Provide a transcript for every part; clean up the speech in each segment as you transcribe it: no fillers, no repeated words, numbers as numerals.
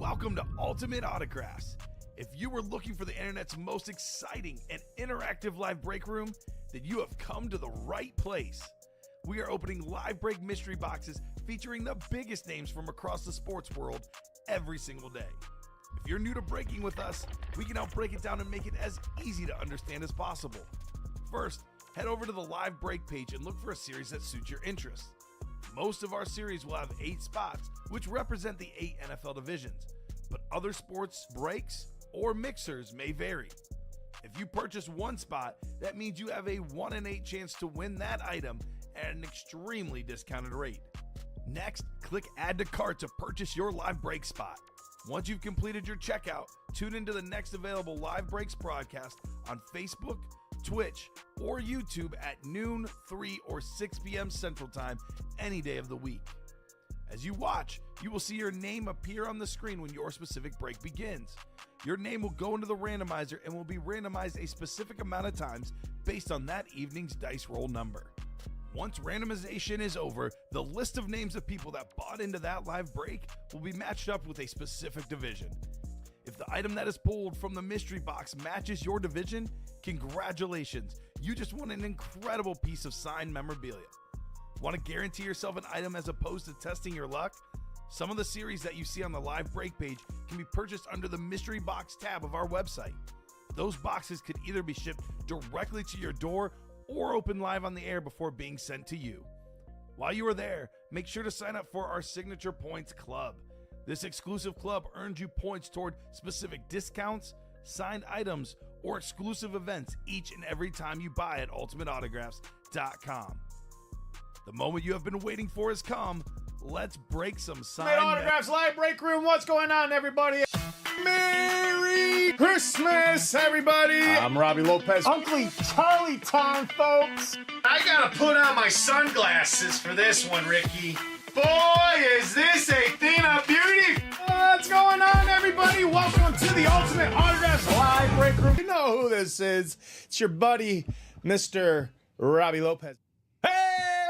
Welcome to Ultimate Autographs. If you were looking for the internet's most exciting and interactive live break room, then you have come to the right place. We are opening live break mystery boxes featuring the biggest names from across the sports world every single day. If you're new to breaking with us, we can help break it down and make it as easy to understand as possible. First, head over to the live break page and look for a series that suits your interests. Most of our series will have 8 spots, which represent the 8 NFL divisions, but other sports breaks or mixers may vary. If you purchase one spot, that means you have a 1 in 8 chance to win that item at an extremely discounted rate. Next, click Add to Cart to purchase your live break spot. Once you've completed your checkout, tune into the next available live breaks broadcast on Facebook, Twitch, or YouTube at noon, 3, or 6 p.m. Central Time any day of the week. As you watch, you will see your name appear on the screen when your specific break begins. Your name will go into the randomizer and will be randomized a specific amount of times based on that evening's dice roll number. Once randomization is over, the list of names of people that bought into that live break will be matched up with a specific division. If the item that is pulled from the mystery box matches your division, congratulations, you just won an incredible piece of signed memorabilia. Want to guarantee yourself an item as opposed to testing your luck? Some of the series that you see on the live break page can be purchased under the mystery box tab of our website. Those boxes could either be shipped directly to your door or open live on the air before being sent to you. While you are there, make sure to sign up for our Signature Points Club. This exclusive club earns you points toward specific discounts, signed items, or exclusive events each and every time you buy at ultimateautographs.com. The moment you have been waiting for has come. Let's break some signed Autographs live break room. What's going on, everybody? Merry Christmas, everybody. I'm Robbie Lopez. Uncle Charlie time, folks. I gotta put on my sunglasses for this one, Ricky. Boy, is this a thing of beauty! What's going on, everybody? Welcome to the Ultimate Autographs live break room. You know who this is. It's your buddy, Mr. Robbie Lopez.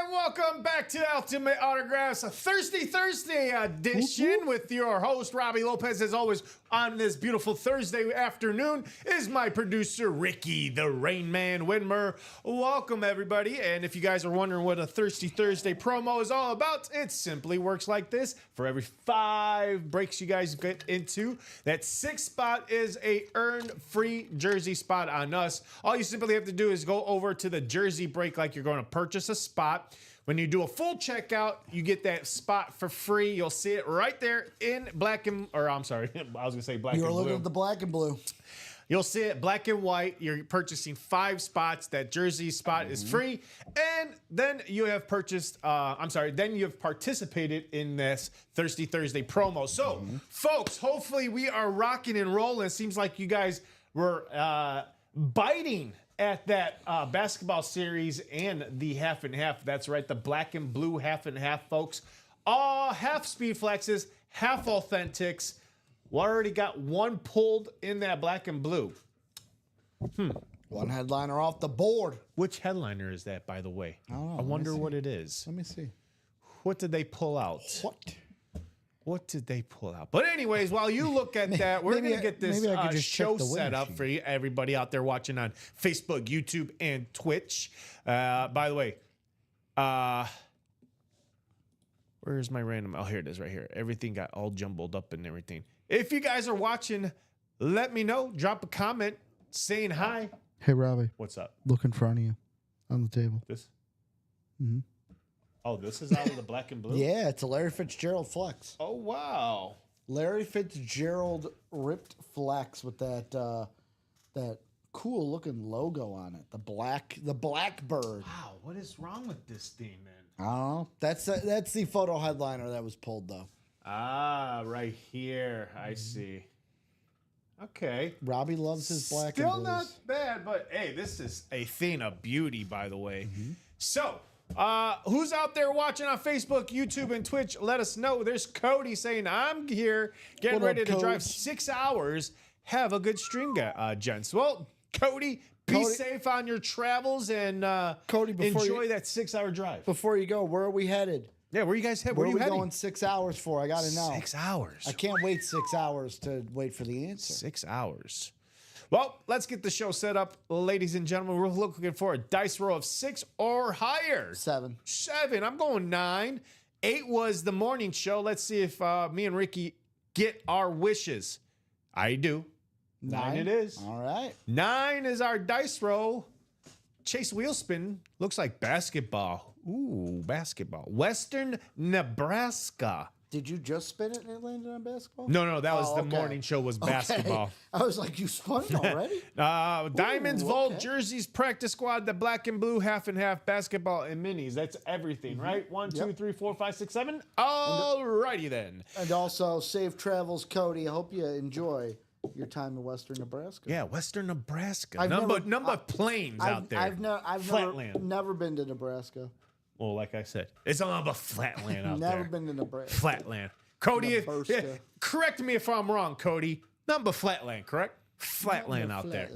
Welcome back to Ultimate Autographs, a Thirsty Thursday edition with your host, Robbie Lopez. As always, on this beautiful Thursday afternoon is my producer, Ricky, the Rain Man Widmer. Welcome, everybody. And if you guys are wondering what a Thirsty Thursday promo is all about, it simply works like this. For every 5 breaks you guys get into, that 6th spot is a earned free jersey spot on us. All you simply have to do is go over to the jersey break like you're going to purchase a spot. When you do a full checkout, you get that spot for free. You'll see it right there in black and, or I'm sorry, I was gonna say black and blue. You're looking at the black and blue. You'll see it black and white. You're purchasing 5 spots. That jersey spot is free. And then you have purchased, then you have participated in this Thirsty Thursday promo. So, folks, hopefully we are rocking and rolling. It seems like you guys were biting at that basketball series and the half and half. That's right, the black and blue half and half, folks. All half speed flexes, half authentics. We already got one pulled in that black and blue. One headliner off the board. Which headliner is that, by the way? I don't know. I wonder what it is. Let me see. What did they pull out? What did they pull out? But anyways, while you look at that, we're going to get this show set up for you, everybody out there watching on Facebook, YouTube, and Twitch. By the way, where's my random? Oh, here it is right here. Everything got all jumbled up and everything. If you guys are watching, let me know. Drop a comment saying hi. Hey, Robbie. What's up? Look in front of you on the table. This? Mm-hmm. Oh, this is out of the black and blue? Yeah, it's a Larry Fitzgerald flex. Oh, wow. Larry Fitzgerald ripped flex with that that cool looking logo on it. The blackbird. Wow, what is wrong with this thing, man? I don't know. That's the photo headliner that was pulled though. Ah, right here. I see. Okay. Robbie loves his black Still and blues. not bad, but hey, this is a thing of beauty, by the way. So, who's out there watching on Facebook, YouTube, and Twitch? Let us know. There's Cody saying, I'm here, getting ready to drive 6 hours. Have a good stream, gents. Well, Cody, be safe on your travels and Cody, enjoy that 6 hour drive. Before you go, where are we headed? Yeah, where you guys head? Where Where are are we you heading? going 6 hours for? I got to know. 6 hours. I can't wait 6 hours to wait for the answer. 6 hours. Well, let's get the show set up, ladies and gentlemen. We're looking for a dice roll of 6 or higher. 7. 7. I'm going 9. 8 was the morning show. Let's see if me and Ricky get our wishes. I do. 9 it is. All right. 9 is our dice roll. Chase wheel spin looks like basketball. Ooh, basketball. Western Nebraska. Did you just spin it and it landed on basketball? No, that was Oh, the okay. morning show was basketball. I was like, you spun it already? Diamonds, Ooh, Volt, okay. jerseys, practice squad, the black and blue, half and half, basketball, and minis. That's everything, right? 1, 2, 3, 4, 5, 6, 7. All righty then. And also, safe travels, Cody. I hope you enjoy your time in Western Nebraska. Yeah, Western Nebraska. I've Number never- of plains out there. I've Flatland. never been to Nebraska. Well, like I said, it's all about flatland out Never there. been to Nebraska. Flatland. Cody, Nebraska. correct me if I'm wrong, Cody. Number flatland, correct? Flatland out there.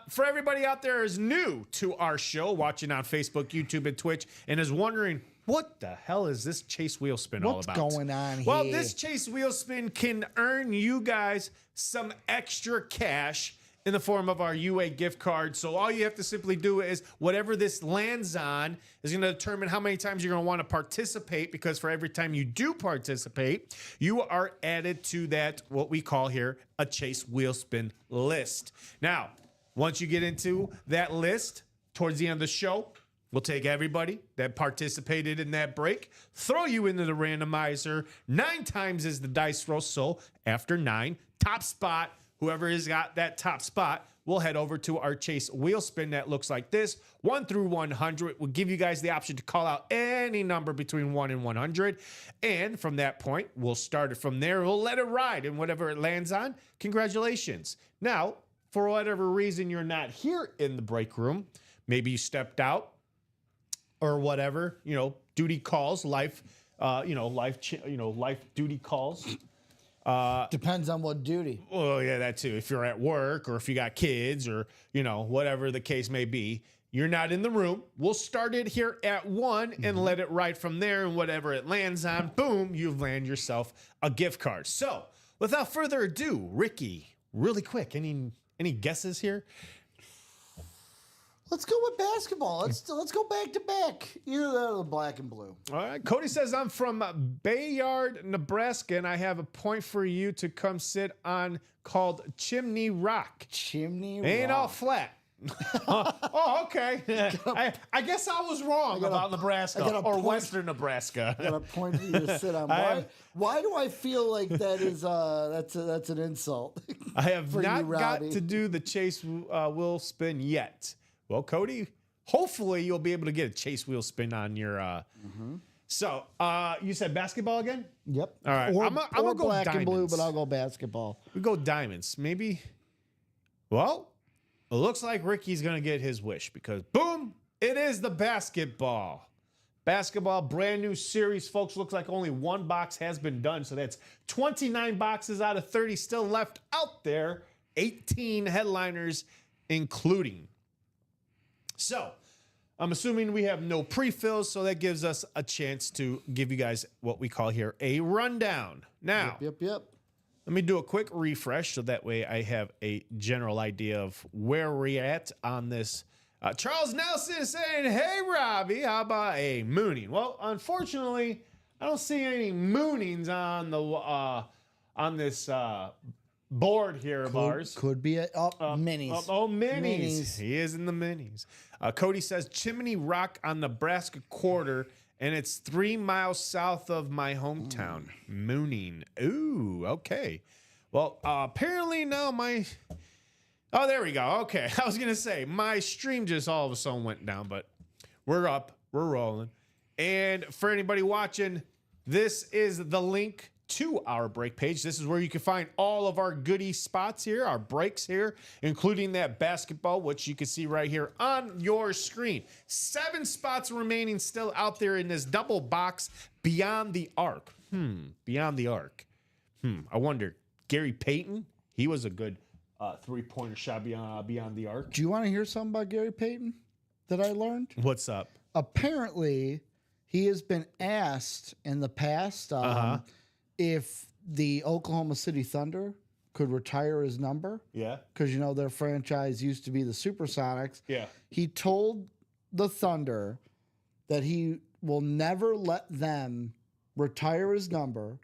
For everybody out there is new to our show, watching on Facebook, YouTube, and Twitch, and is wondering, what the hell is this Chase Wheel Spin all What's about? going on Well, here? this Chase Wheel Spin can earn you guys some extra cash in the form of our UA gift card. So all you have to simply do is whatever this lands on is going to determine how many times you're going to want to participate, because for every time you do participate, you are added to that, what we call here, a Chase Wheel Spin list. Now, once you get into that list, towards the end of the show, we'll take everybody that participated in that break, throw you into the randomizer. 9 times is the dice roll. So after 9, top spot, whoever has got that top spot, we'll head over to our Chase Wheel Spin that looks like this. 1 through 100. We'll give you guys the option to call out any number between 1 and 100. And from that point, we'll start it from there. We'll let it ride, and whatever it lands on, congratulations. Now, for whatever reason you're not here in the break room, maybe you stepped out or whatever, duty calls, life duty calls. Depends on what duty. Oh, yeah, that too. If you're at work or if you got kids or, whatever the case may be, you're not in the room. We'll start it here at 1 and let it ride from there. And whatever it lands on, boom, you've landed yourself a gift card. So without further ado, Ricky, really quick, any guesses here? Let's go with basketball. Let's go back to back. Either that or the black and blue. All right. Cody says, I'm from Bayard, Nebraska, and I have a point for you to come sit on called Chimney Rock. Chimney Rock. Ain't all flat. Oh, okay. I guess I was wrong about Nebraska or Western Nebraska. Got a point for you to sit on. Why do I feel like that is that's an insult? I have for not you, got Robbie. to do the Chase Wheel Spin yet. Well, Cody, hopefully you'll be able to get a Chase Wheel Spin on your. So you said basketball again? Yep. All right. Or, I'm gonna go black and blue, diamonds. but I'll go basketball. We go diamonds. Maybe. Well, it looks like Ricky's going to get his wish because, boom, it is the basketball. Basketball, brand new series, folks. Looks like only 1 box has been done. So that's 29 boxes out of 30 still left out there. 18 headliners including. So I'm assuming we have no pre-fills, so that gives us a chance to give you guys what we call here a rundown. Now, Yep. let me do a quick refresh so that way I have a general idea of where we're at on this. Charles Nelson is saying, hey, Robbie, how about a mooning? Well, unfortunately, I don't see any moonings on the on this board here of ours. Could be a minis. Minis. He is in the minis. Cody says Chimney Rock on Nebraska quarter, and it's 3 miles south of my hometown. Mooning. Ooh, okay. Well, apparently now my... Oh, there we go. Okay. I was going to say, my stream just all of a sudden went down, but we're up. We're rolling. And for anybody watching, this is the link to our break page. This is where you can find all of our goodie spots here, our breaks here, including that basketball, which you can see right here on your screen. 7 spots remaining still out there in this double box beyond the arc. Beyond the arc. I wonder, Gary Payton, he was a good three-pointer shot beyond the arc. Do you want to hear something about Gary Payton that I learned? What's up? Apparently, he has been asked in the past if the Oklahoma City Thunder could retire his number. Yeah. Because, their franchise used to be the Supersonics. Yeah. He told the Thunder that he will never let them retire his number.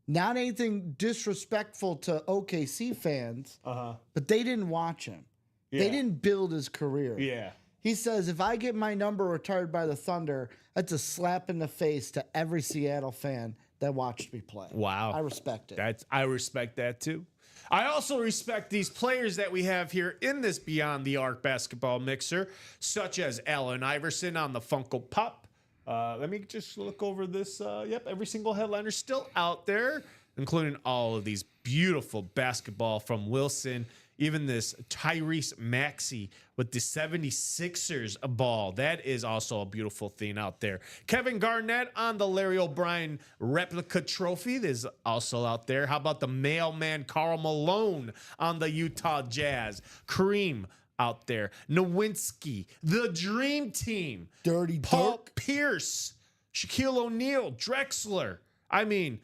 Not anything disrespectful to OKC fans, but they didn't watch him. Yeah. They didn't build his career. Yeah. He says, if I get my number retired by the Thunder, that's a slap in the face to every Seattle fan that watched me play. Wow. I respect it. I respect that too. I also respect these players that we have here in this Beyond the Arc basketball mixer, such as Allen Iverson on the Funko Pop. Let me just look over this. Yep, every single headliner still out there, including all of these beautiful basketball from Wilson. Even this Tyrese Maxey with the 76ers ball. That is also a beautiful thing out there. Kevin Garnett on the Larry O'Brien replica trophy is also out there. How about the mailman Karl Malone on the Utah Jazz? Kareem out there. Nowinski, the Dream Team. Dirty Paul Dirk. Pierce, Shaquille O'Neal, Drexler. I mean,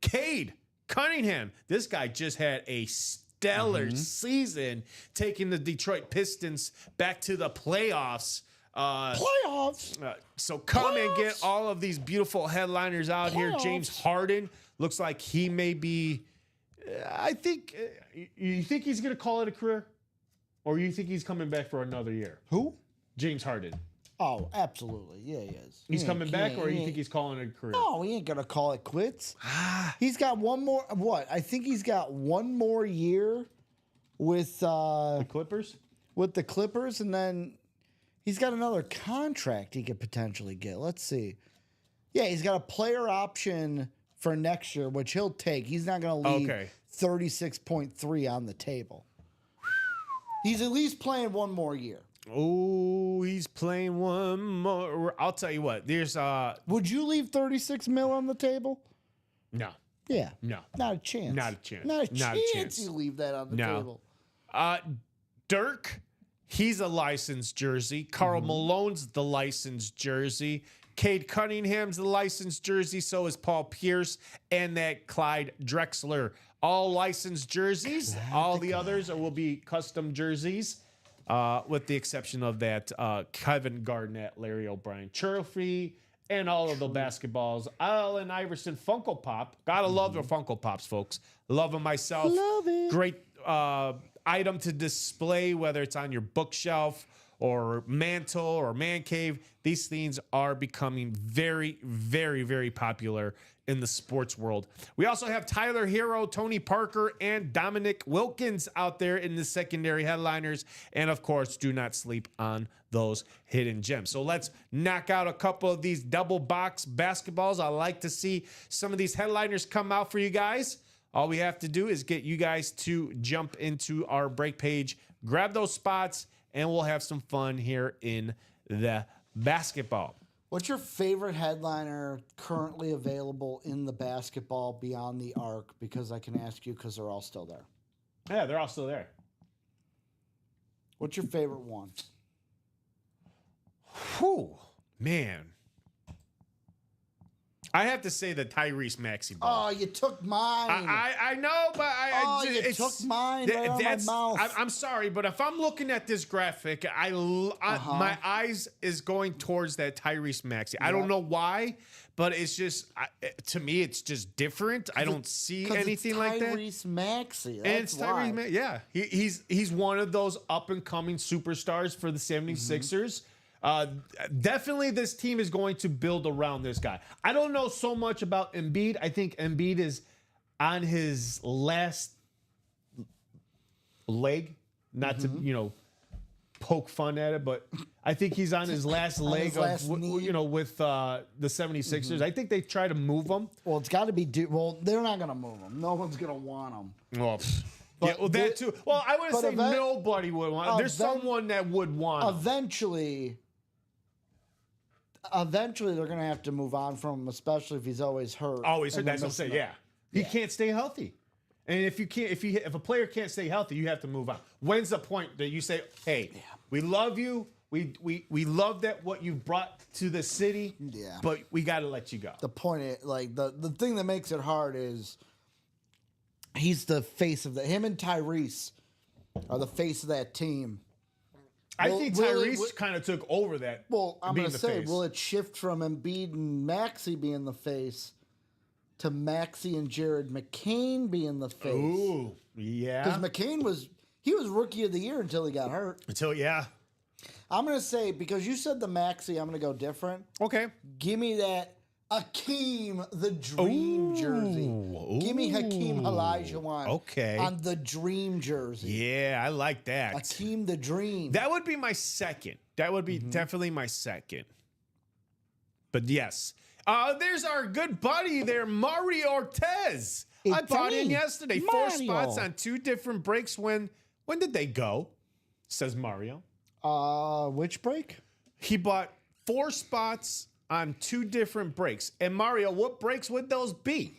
Cade Cunningham. This guy just had a stellar season, taking the Detroit Pistons back to the playoffs. So come and get all of these beautiful headliners out here. James Harden looks like he may be. I think. You think he's going to call it a career, or you think he's coming back for another year? Who? James Harden. Oh, absolutely. Yeah, he is. He's coming back, or you think he's calling it a career? No, he ain't going to call it quits. He's got one more. What? I think he's got one more year with The Clippers? with the Clippers, and then he's got another contract he could potentially get. Let's see. Yeah, he's got a player option for next year, which he'll take. He's not going to leave 36.3 on the table. He's at least playing one more year. Oh, he's playing one more. I'll tell you what. There's Would you leave 36 mil on the table? no. Yeah. No. Not a chance. Not a chance. Not a Not a chance chance. you leave that on the No. table. Dirk, he's a licensed jersey. Karl Malone's the licensed jersey. Cade Cunningham's the licensed jersey. So is Paul Pierce and that Clyde Drexler. All licensed jerseys. All the others will be custom jerseys, with the exception of that Kevin Garnett, Larry O'Brien trophy, and all of the basketballs. Allen Iverson Funko Pop. Gotta love the Funko Pops, folks. Love them myself. Love it. Great item to display, whether it's on your bookshelf or mantle or man cave. These things are becoming very, very, very popular in the sports world. We also have Tyler Hero, Tony Parker, and Dominic Wilkins out there in the secondary headliners. And of course, do not sleep on those hidden gems. So let's knock out a couple of these double box basketballs. I like to see some of these headliners come out for you guys. All we have to do is get you guys to jump into our break page, grab those spots, and we'll have some fun here in the basketball. What's your favorite headliner currently available in the basketball Beyond the Arc? Because I can ask you because they're all still there. Yeah, they're all still there. What's your favorite one? Whew, man. I have to say the Tyrese Maxey ball. Oh, you took mine. I know, but you took mine right out of my mouth. I'm sorry, but if I'm looking at this graphic, my eyes is going towards that Tyrese Maxey. I don't know why, but it's just to me, it's just different. I don't see anything like that. Tyrese Maxey. And it's Tyrese Maxey. Yeah, he's one of those up and coming superstars for the 76ers. Definitely this team is going to build around this guy. I don't know so much about Embiid. I think Embiid is on his last leg, not to, poke fun at it, but I think he's on his last leg his last with the 76ers. I think they try to move him. Well, it's got to be. Well, they're not going to move him. No one's going to want him. Well, that too. Well, I wouldn't say nobody would want him. There's someone that would want him. Eventually, they're going to have to move on from him, especially if he's always hurt. Always hurt. That's what I'm saying. Yeah, he can't stay healthy. And if a player can't stay healthy, you have to move on. When's the point that you say, "Hey, we love you, We love that what you've brought to the city. Yeah. But we got to let you go. The point is, like, the thing that makes it hard is he's the face of him and Tyrese are the face of that team. I think will Tyrese kind of took over that. Well, I'm being going to the say, face. will it shift from Embiid and Maxey being the face to Maxey and Jared McCain being the face? Ooh, yeah. Because McCain was rookie of the year until he got hurt. Yeah. I'm going to say, because you said the Maxey, I'm going to go different. Okay. Give me that Hakeem the Dream jersey. Give me Hakeem Olajuwon Okay. on the Dream jersey. Yeah, I like that. Hakeem the Dream. That would be my second. That would be definitely my second. But yes. There's our good buddy there, Mario Ortez. Hey, I bought in buddy. yesterday. Mario. 4 spots on 2 different breaks. When did they go? Says Mario. Which break? He bought 4 spots on 2 different breaks. And Mario, what breaks would those be?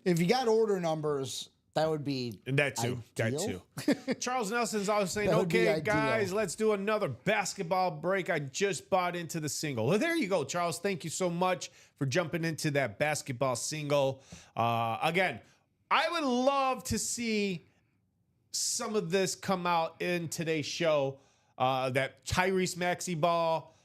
If you got order numbers, that would be And that too. ideal. That too. Charles Nelson's always saying, That would be okay, ideal. guys, let's do another basketball break. I just bought into the single. Well, there you go, Charles. Thank you so much for jumping into that basketball single. Again, I would love to see some of this come out in today's show. That Tyrese Maxey ball,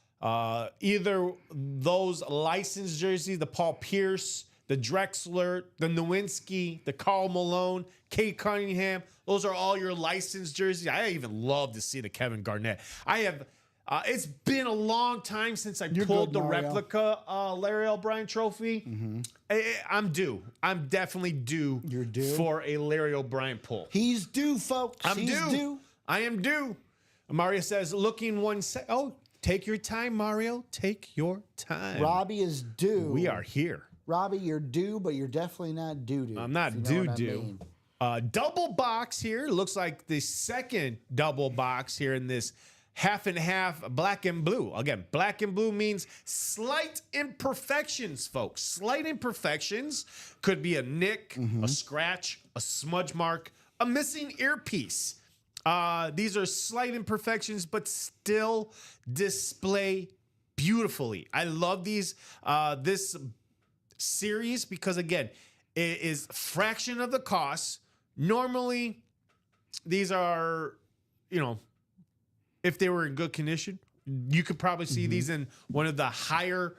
either those licensed jerseys, the Paul Pierce, the Drexler, the Nowinski, the Karl Malone, Kate Cunningham. Those are all your licensed jerseys. I even love to see the Kevin Garnett. I have. It's been a long time since I pulled good, the Mario. replica Larry O'Brien trophy. I'm due. I'm definitely due. You're due? For a Larry O'Brien pull. He's due, folks. I'm He's due. I am due. Mario says, looking one sec. Oh, take your time, Mario. Take your time. Robbie is due. We are here. Robbie, you're due, but you're definitely not due. I'm not if you know due. what I mean. Double box here. Looks like the second double box here in this half and half black and blue. Again, black and blue means slight imperfections, folks. Slight imperfections could be a nick, a scratch, a smudge mark, a missing earpiece. These are slight imperfections, but still display beautifully. I love these this series because, again, it is fraction of the cost. Normally, these are, if they were in good condition, you could probably see these in one of the higher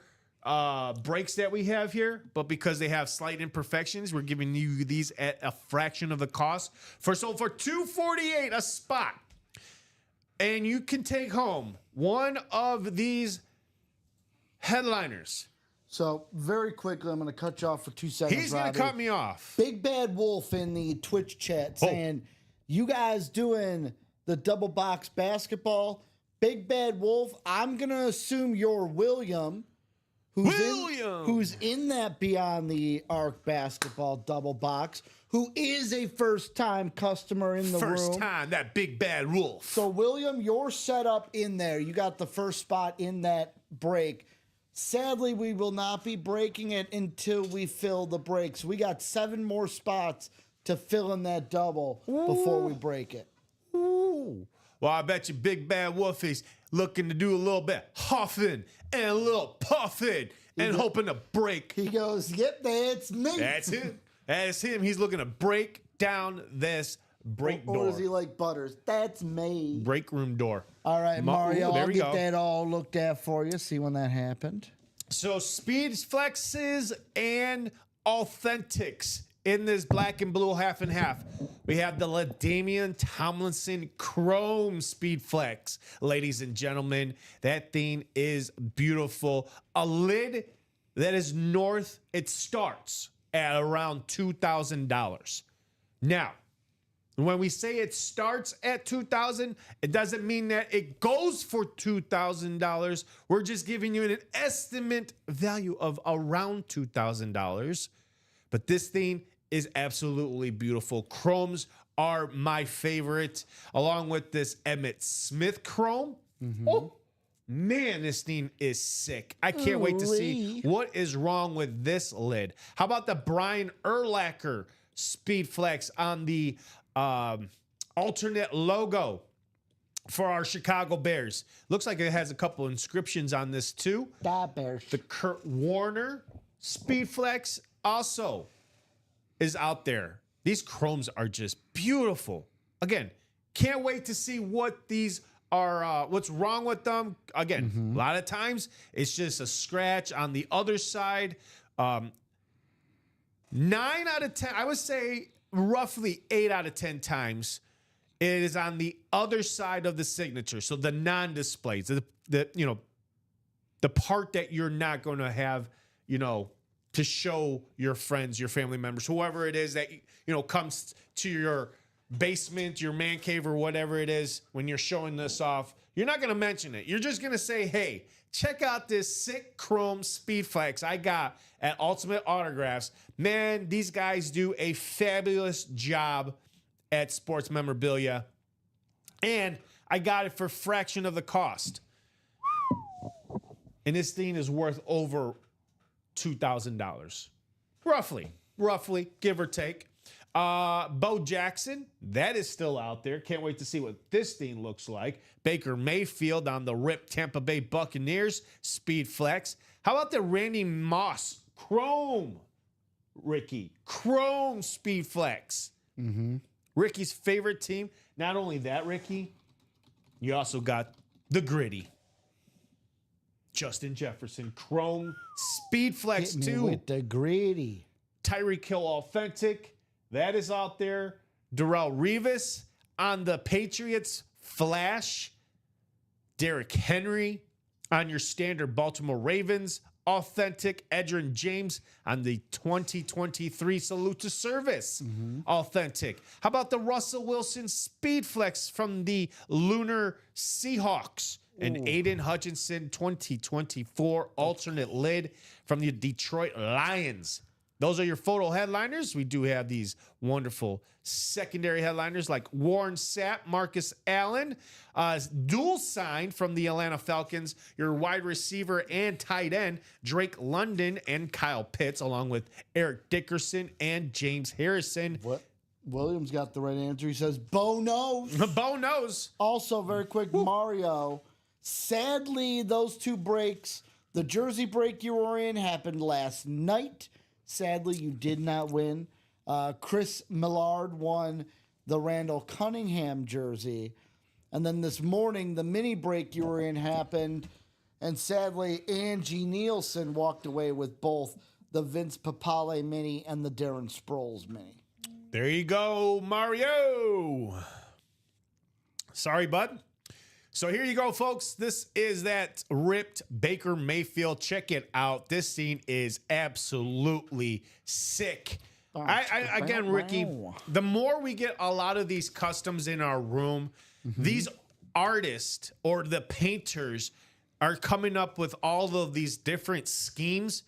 breaks that we have here. But because they have slight imperfections, we're giving you these at a fraction of the cost. For $248 a spot. And you can take home one of these headliners. So, very quickly, I'm going to cut you off for 2 seconds. He's going to cut me off. Big Bad Wolf in the Twitch chat saying, you guys doing the double box basketball? Big Bad Wolf, I'm going to assume you're William, who's in that Beyond the Arc basketball double box, who is a first-time customer in the room. First time, that Big Bad Wolf. So, William, you're set up in there. You got the first spot in that break. Sadly, we will not be breaking it until we fill the breaks. We got 7 more spots to fill in that double before we break it. Ooh. Well, I bet you Big Bad Wolf is looking to do a little bit huffing and a little puffing and hoping to break. He goes, yep, that's me. That's him. That's him. He's looking to break down this break Or door. does he like Butters? That's me. Break room door. All right, Mario, there I'll we get go. that all looked at for you. See when that happened. So speed flexes and authentics in this black and blue half and half. We have the LaDainian Tomlinson Chrome Speed Flex. Ladies and gentlemen, that thing is beautiful. A lid that is north, it starts at around $2,000. Now, when we say it starts at $2,000, it doesn't mean that it goes for $2,000. We're just giving you an estimate value of around $2,000. But this thing is absolutely beautiful. Chromes are my favorite, along with this Emmett Smith chrome. Oh, man, this thing is sick. I can't wait to see what is wrong with this lid. How about the Brian Urlacher Speed Flex on the alternate logo? for our Chicago Bears. Looks like it has a couple inscriptions on this too. Da Bears. The Kurt Warner Speedflex also is out there. These chromes are just beautiful. Again, can't wait to see what these are, what's wrong with them. Again, a lot of times it's just a scratch on the other side. 9 out of 10, I would say roughly 8 out of 10 times it is on the other side of the signature. So the non-displays, the part that you're not going to have, to show your friends, your family members, whoever it is that, comes to your basement, your man cave, or whatever it is, when you're showing this off, you're not going to mention it. You're just going to say, hey, check out this sick chrome Speedflex I got at Ultimate Autographs. Man, these guys do a fabulous job at sports memorabilia. And I got it for a fraction of the cost. And this thing is worth over $2,000. Roughly, give or take. Bo Jackson, that is still out there. Can't wait to see what this thing looks like. Baker Mayfield on the RIP Tampa Bay Buccaneers Speedflex. How about the Randy Moss Chrome, Ricky? Chrome Speedflex. Ricky's favorite team. Not only that, Ricky, you also got the Gritty. Justin Jefferson Chrome Speedflex 2. With the Gritty. Tyreek Hill Authentic. That is out there. Darrelle Revis on the Patriots Flash. Derrick Henry on your standard Baltimore Ravens Authentic. Edgerrin James on the 2023 Salute to Service Authentic. How about the Russell Wilson Speedflex from the Lunar Seahawks? And Aiden Hutchinson 2024 alternate lid from the Detroit Lions. Those are your photo headliners. We do have these wonderful secondary headliners like Warren Sapp, Marcus Allen, dual sign from the Atlanta Falcons, your wide receiver and tight end, Drake London and Kyle Pitts, along with Eric Dickerson and James Harrison. What? Williams got the right answer. He says, Bo knows. Bo knows. Also, very quick, Mario. Sadly, those two breaks, the jersey break you were in happened last night. Sadly, you did not win. Chris Millard won the Randall Cunningham jersey. And then this morning, the mini break you were in happened. And sadly, Angie Nielsen walked away with both the Vince Papale mini and the Darren Sproles mini. There you go, Mario. Sorry, bud. So here you go, folks. This is that ripped Baker Mayfield. Check it out. This scene is absolutely sick. Again, Ricky, the more we get a lot of these customs in our room, these artists or the painters are coming up with all of these different schemes.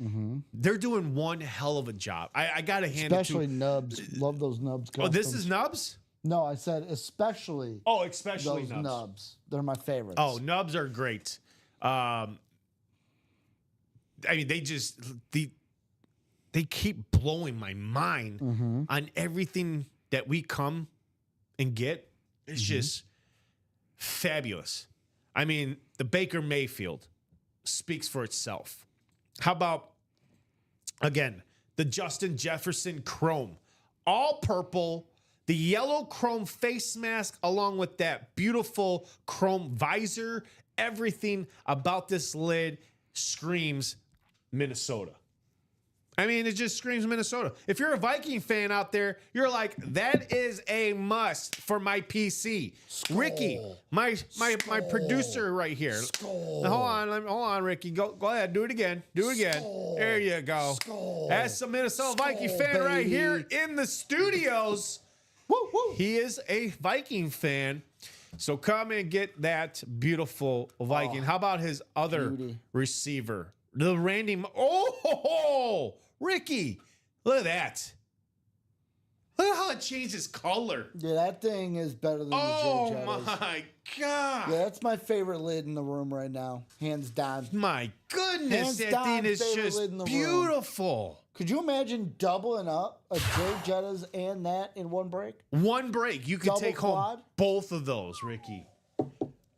They're doing one hell of a job. I got to hand Especially it to Nubs. Love those Nubs customs. Oh, this is Nubs? No, I said especially. Oh, especially those Nubs. They're my favorites. Oh, Nubs are great. I mean, they keep blowing my mind on everything that we come and get. It's just fabulous. I mean, the Baker Mayfield speaks for itself. How about, again, the Justin Jefferson Chrome, all purple, the yellow chrome face mask, along with that beautiful chrome visor. Everything about this lid screams Minnesota. I mean, it just screams Minnesota. If you're a Viking fan out there, you're like, that is a must for my PC. Skol. Ricky, my producer right here. Now, hold on, Ricky. Go ahead, do it again. Skol. There you go. Skol. That's a Minnesota Viking fan baby. Right here in the studios. Woo, woo. He is a Viking fan. So come and get that beautiful Viking. How about his other receiver? The Randy. Oh, Ricky. Look at that. Look at how it changes color. Yeah, that thing is better than the Joe Jettas. Oh, my God. Yeah, that's my favorite lid in the room right now. Hands down. My goodness. That thing is just beautiful. Could you imagine doubling up a Joe Jettas and that in one break? One break. You could Double take quad? home both of those, Ricky.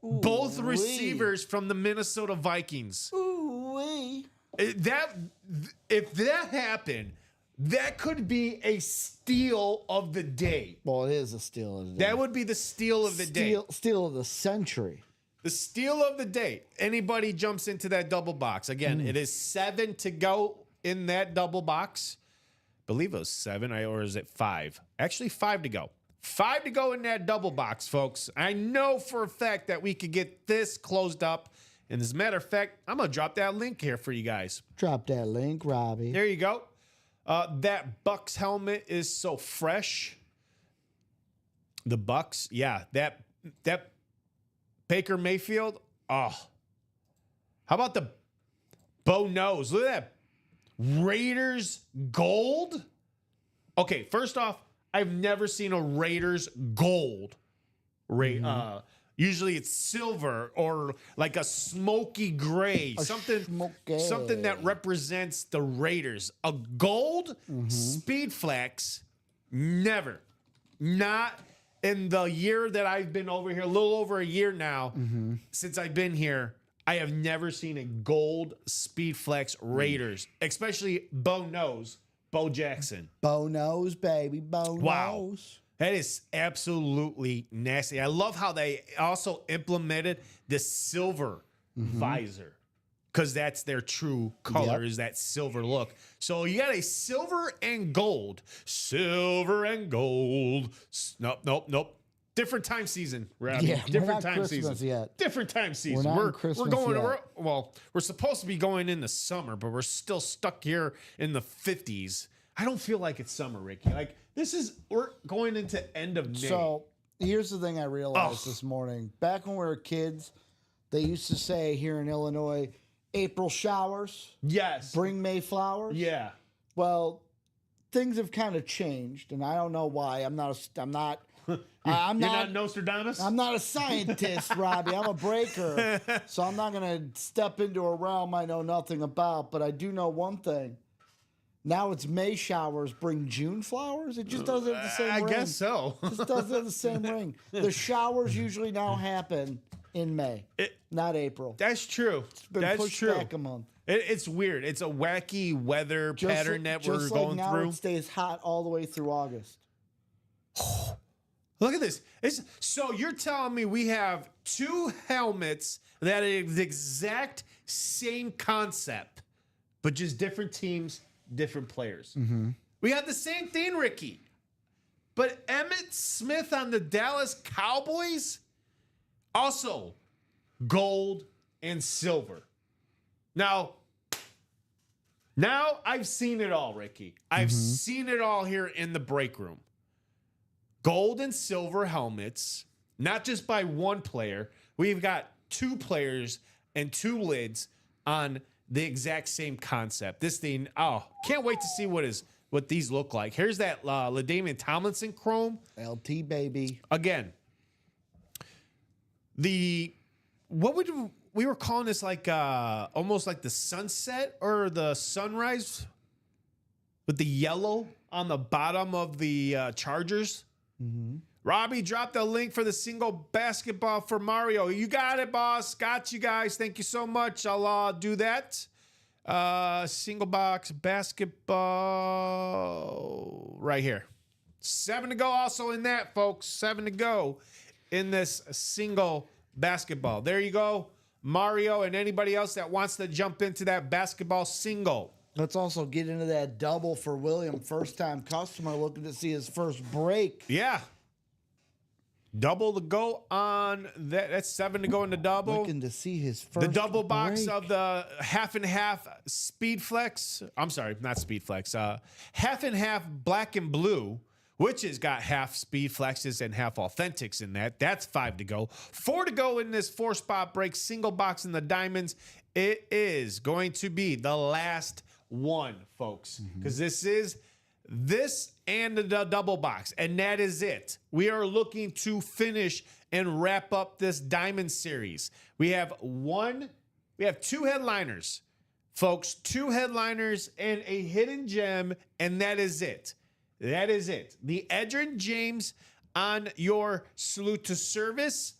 Both Ooh-wee. receivers from the Minnesota Vikings. Ooh-wee. If that happened, that could be a steal of the day. Well, it is a steal of the day. That would be the steal of the day. Steal of the century. The steal of the day. Anybody jumps into that double box. Again, it is 7 to go in that double box. I believe it was 7, or is it 5? Actually, 5 to go. 5 to go in that double box, folks. I know for a fact that we could get this closed up. And as a matter of fact, I'm going to drop that link here for you guys. Drop that link, Robbie. There you go. That Bucks helmet is so fresh. The Bucks, yeah. That Baker Mayfield, oh. How about the Bo nose? Look at that. Raiders gold. Okay, first off, I've never seen a Raiders gold. Usually it's silver or like a smoky gray, something that represents the Raiders. A gold Speed Flex, never. Not in the year that I've been over here, a little over a year now since I've been here. I have never seen a gold Speed Flex Raiders, especially Bo Jackson. Bo nose, baby. Bo nose. That is absolutely nasty. I love how they also implemented the silver visor, because that's their true color, is that silver look. So you got a silver and gold. Silver and gold. Nope. Different time season. Yeah, different we're not time Christmas season. yet. Different time season. Not in We're Christmas going yet. we're supposed to be going in the summer, but we're still stuck here in the 50s. I don't feel like it's summer, Ricky. Like we're going into end of May. So here's the thing I realized this morning. Back when we were kids, they used to say here in Illinois, April showers, yes. bring May flowers. Yeah. Well, things have kind of changed, and I don't know why. I'm not You're not Nostradamus? I'm not a scientist, Robbie. I'm a breaker. So I'm not going to step into a realm I know nothing about, but I do know one thing. Now it's May showers bring June flowers. It just doesn't have the same ring. I guess so. It just doesn't have the same ring. The showers usually now happen in May, not April. That's true. It's been That's pushed true. back a month. It's weird. It's a wacky weather pattern that we're just like going now through. it stays hot all the way through August. Look at this. So you're telling me we have 2 helmets that are the exact same concept, but just different teams, different players. We got the same thing, Ricky. But Emmitt Smith on the Dallas Cowboys, also gold and silver. Now I've seen it all, Ricky. I've seen it all here in the break room. Gold and silver helmets, not just by one player. We've got 2 players and 2 lids on the exact same concept. This thing, can't wait to see what these look like. Here's that LaDainian Tomlinson chrome. LT, baby. Again, we were calling this like almost like the sunset or the sunrise with the yellow on the bottom of the Chargers. Robbie dropped a link for the single basketball for Mario. You got it, boss. Got you guys. Thank you so much. I'll do that. Single box basketball right here. 7 to go also in that, folks. 7 to go in this single basketball. There you go. Mario and anybody else that wants to jump into that basketball single. Let's also get into that double for William. First-time customer looking to see his first break. Yeah. Double to go on that. That's 7 to go in the double. Looking to see his first The double box break. of the half and half Speed Flex. I'm sorry, not Speed Flex. Half and half black and blue, which has got half Speed Flexes and half Authentics in that. That's 5 to go. 4 to go in this 4-spot break. Single box in the diamonds. It is going to be the last one, folks, because this and the double box, and that is it. We are looking to finish and wrap up this diamond series. We have 2 headliners, folks, 2 headliners and a hidden gem, and that is it. That is it. The Edgerrin James on your salute to service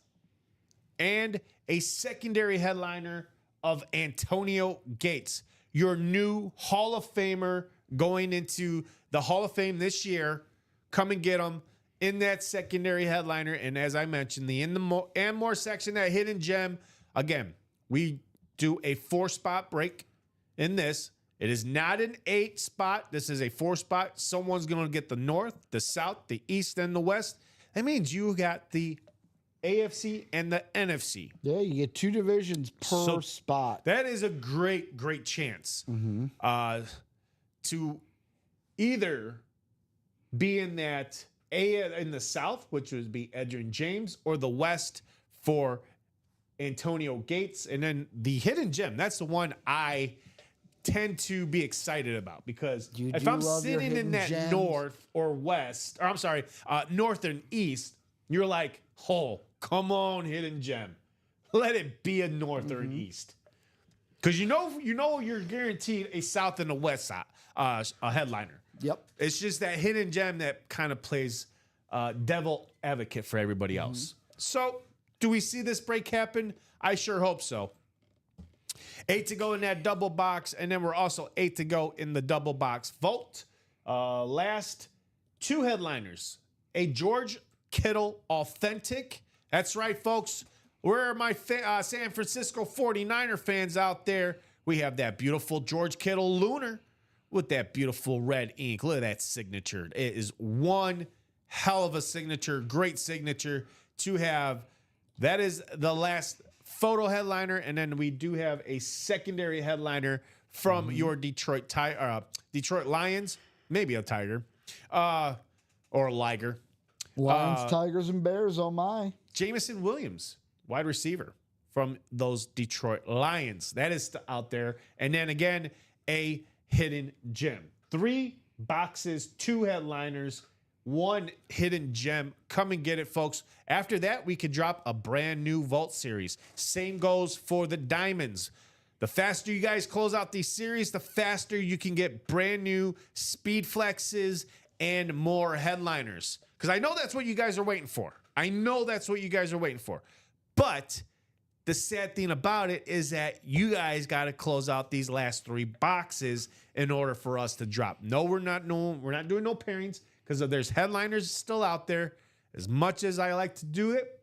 and a secondary headliner of Antonio Gates, your new Hall of Famer going into the Hall of Fame this year. Come and get him in that secondary headliner. And as I mentioned, the In the and More section, that hidden gem. Again, we do a 4-spot break in this. It is not an 8-spot. This is a 4-spot. Someone's going to get the North, the South, the East, and the West. That means you got the AFC and the NFC. Yeah, you get 2 divisions per spot. That is a great, great chance to either be in that in the South, which would be Edgerrin James, or the West for Antonio Gates. And then the hidden gem, that's the one I tend to be excited about, because if I'm sitting in that gems? North or West, or I'm sorry, North and East, you're like, oh, come on, hidden gem. Let it be a North or an East. Because you know you're guaranteed a South and a West side, a headliner. Yep. It's just that hidden gem that kind of plays devil advocate for everybody else. So, do we see this break happen? I sure hope so. 8 to go in that double box, and then we're also 8 to go in the double box vault. Last 2 headliners. A George Kittle authentic. That's right, folks. Where are my San Francisco 49er fans out there? We have that beautiful George Kittle Lunar with that beautiful red ink. Look at that signature. It is one hell of a signature. Great signature to have. That is the last photo headliner, and then we do have a secondary headliner from your Detroit Lions, maybe a Tiger, or a Liger. Lions, Tigers, and Bears, oh my. Jameson Williams, wide receiver from those Detroit Lions. That is out there. And then again, a hidden gem. 3 boxes, 2 headliners, 1 hidden gem. Come and get it, folks. After that, we could drop a brand new Vault series. Same goes for the Diamonds. The faster you guys close out these series, the faster you can get brand new speed flexes and more headliners. Because I know that's what you guys are waiting for. But the sad thing about it is that you guys got to close out these last 3 boxes in order for us to drop. No, we're not doing no pairings, because there's headliners still out there. As much as I like to do it,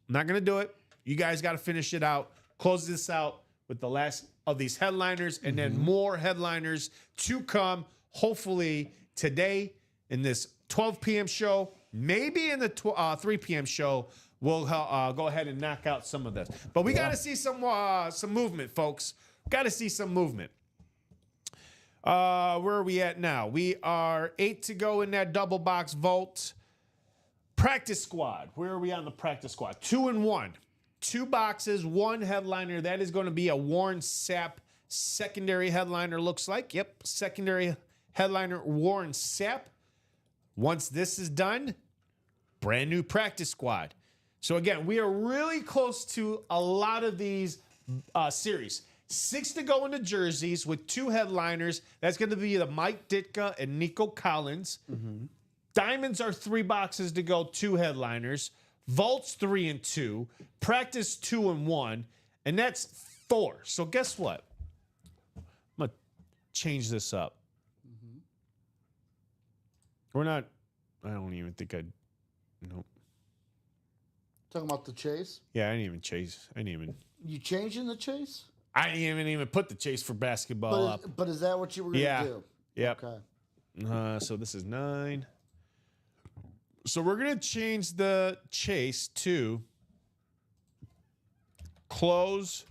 I'm not going to do it. You guys got to finish it out. Close this out with the last of these headliners, and then more headliners to come, hopefully today in this 12 p.m. show. Maybe in the 3 p.m. show, we'll go ahead and knock out some of this. But we got to see some movement, folks. Got to see some movement. Where are we at now? We are 8 to go in that double box vault. Practice squad. Where are we on the practice squad? 2 and 1. 2 boxes, 1 headliner. That is going to be a Warren Sapp secondary headliner, looks like. Yep, secondary headliner Warren Sapp. Once this is done, brand new practice squad. So again, we are really close to a lot of these series. 6 to go into jerseys with 2 headliners. That's going to be the Mike Ditka and Nico Collins. Diamonds are 3 boxes to go, 2 headliners. Vaults 3 and 2. Practice 2 and 1. And that's 4. So guess what? I'm going to change this up. We're not, I don't even think I'd, nope. Talking about the chase? Yeah, I didn't even chase. You changing the chase? I didn't even put the chase for basketball up. But is that what you were going to do? Yep. Okay. So this is 9. So we're going to change the chase to close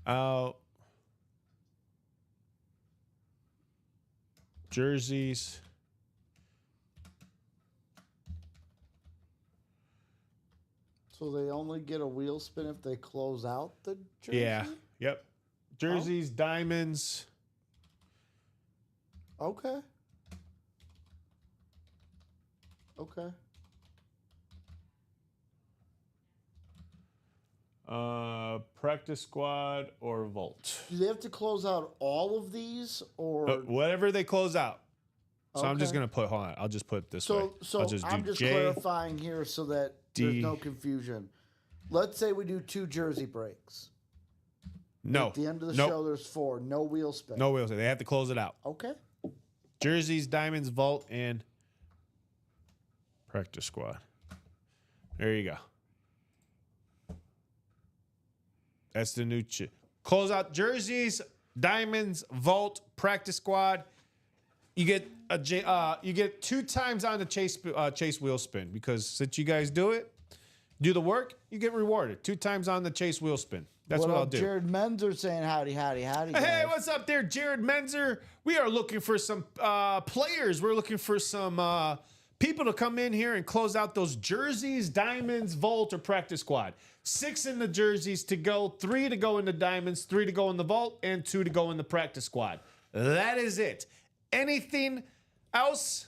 out jerseys. So they only get a wheel spin if they close out the jersey? Yeah. Yep. Jerseys, diamonds. Okay. Okay. Practice squad or vault. Do they have to close out all of these, or Whatever they close out. So I'm just Okay. gonna put. Hold on. I'll just put it this way. So I'll just do I'm just J. clarifying here so that D. there's no confusion. Let's say we do 2 jersey breaks. No. At the end of the Nope. show, there's 4. No wheel spin. No wheels. They have to close it out. Okay. Jerseys, diamonds, vault, and practice squad. There you go. That's the new close out jerseys, diamonds, vault, practice squad. You get you get 2 times on the chase wheel spin because since you guys do the work, you get rewarded 2 times on the chase wheel spin. That's what I'll do. Jared Menzer saying howdy. Hey, guys. what's up there, Jared Menzer? We are looking for some players. We're looking for some people to come in here and close out those jerseys, diamonds, vault, or practice squad. 6 in the jerseys to go, 3 to go in the diamonds, 3 to go in the vault, and 2 to go in the practice squad. That is it. Anything else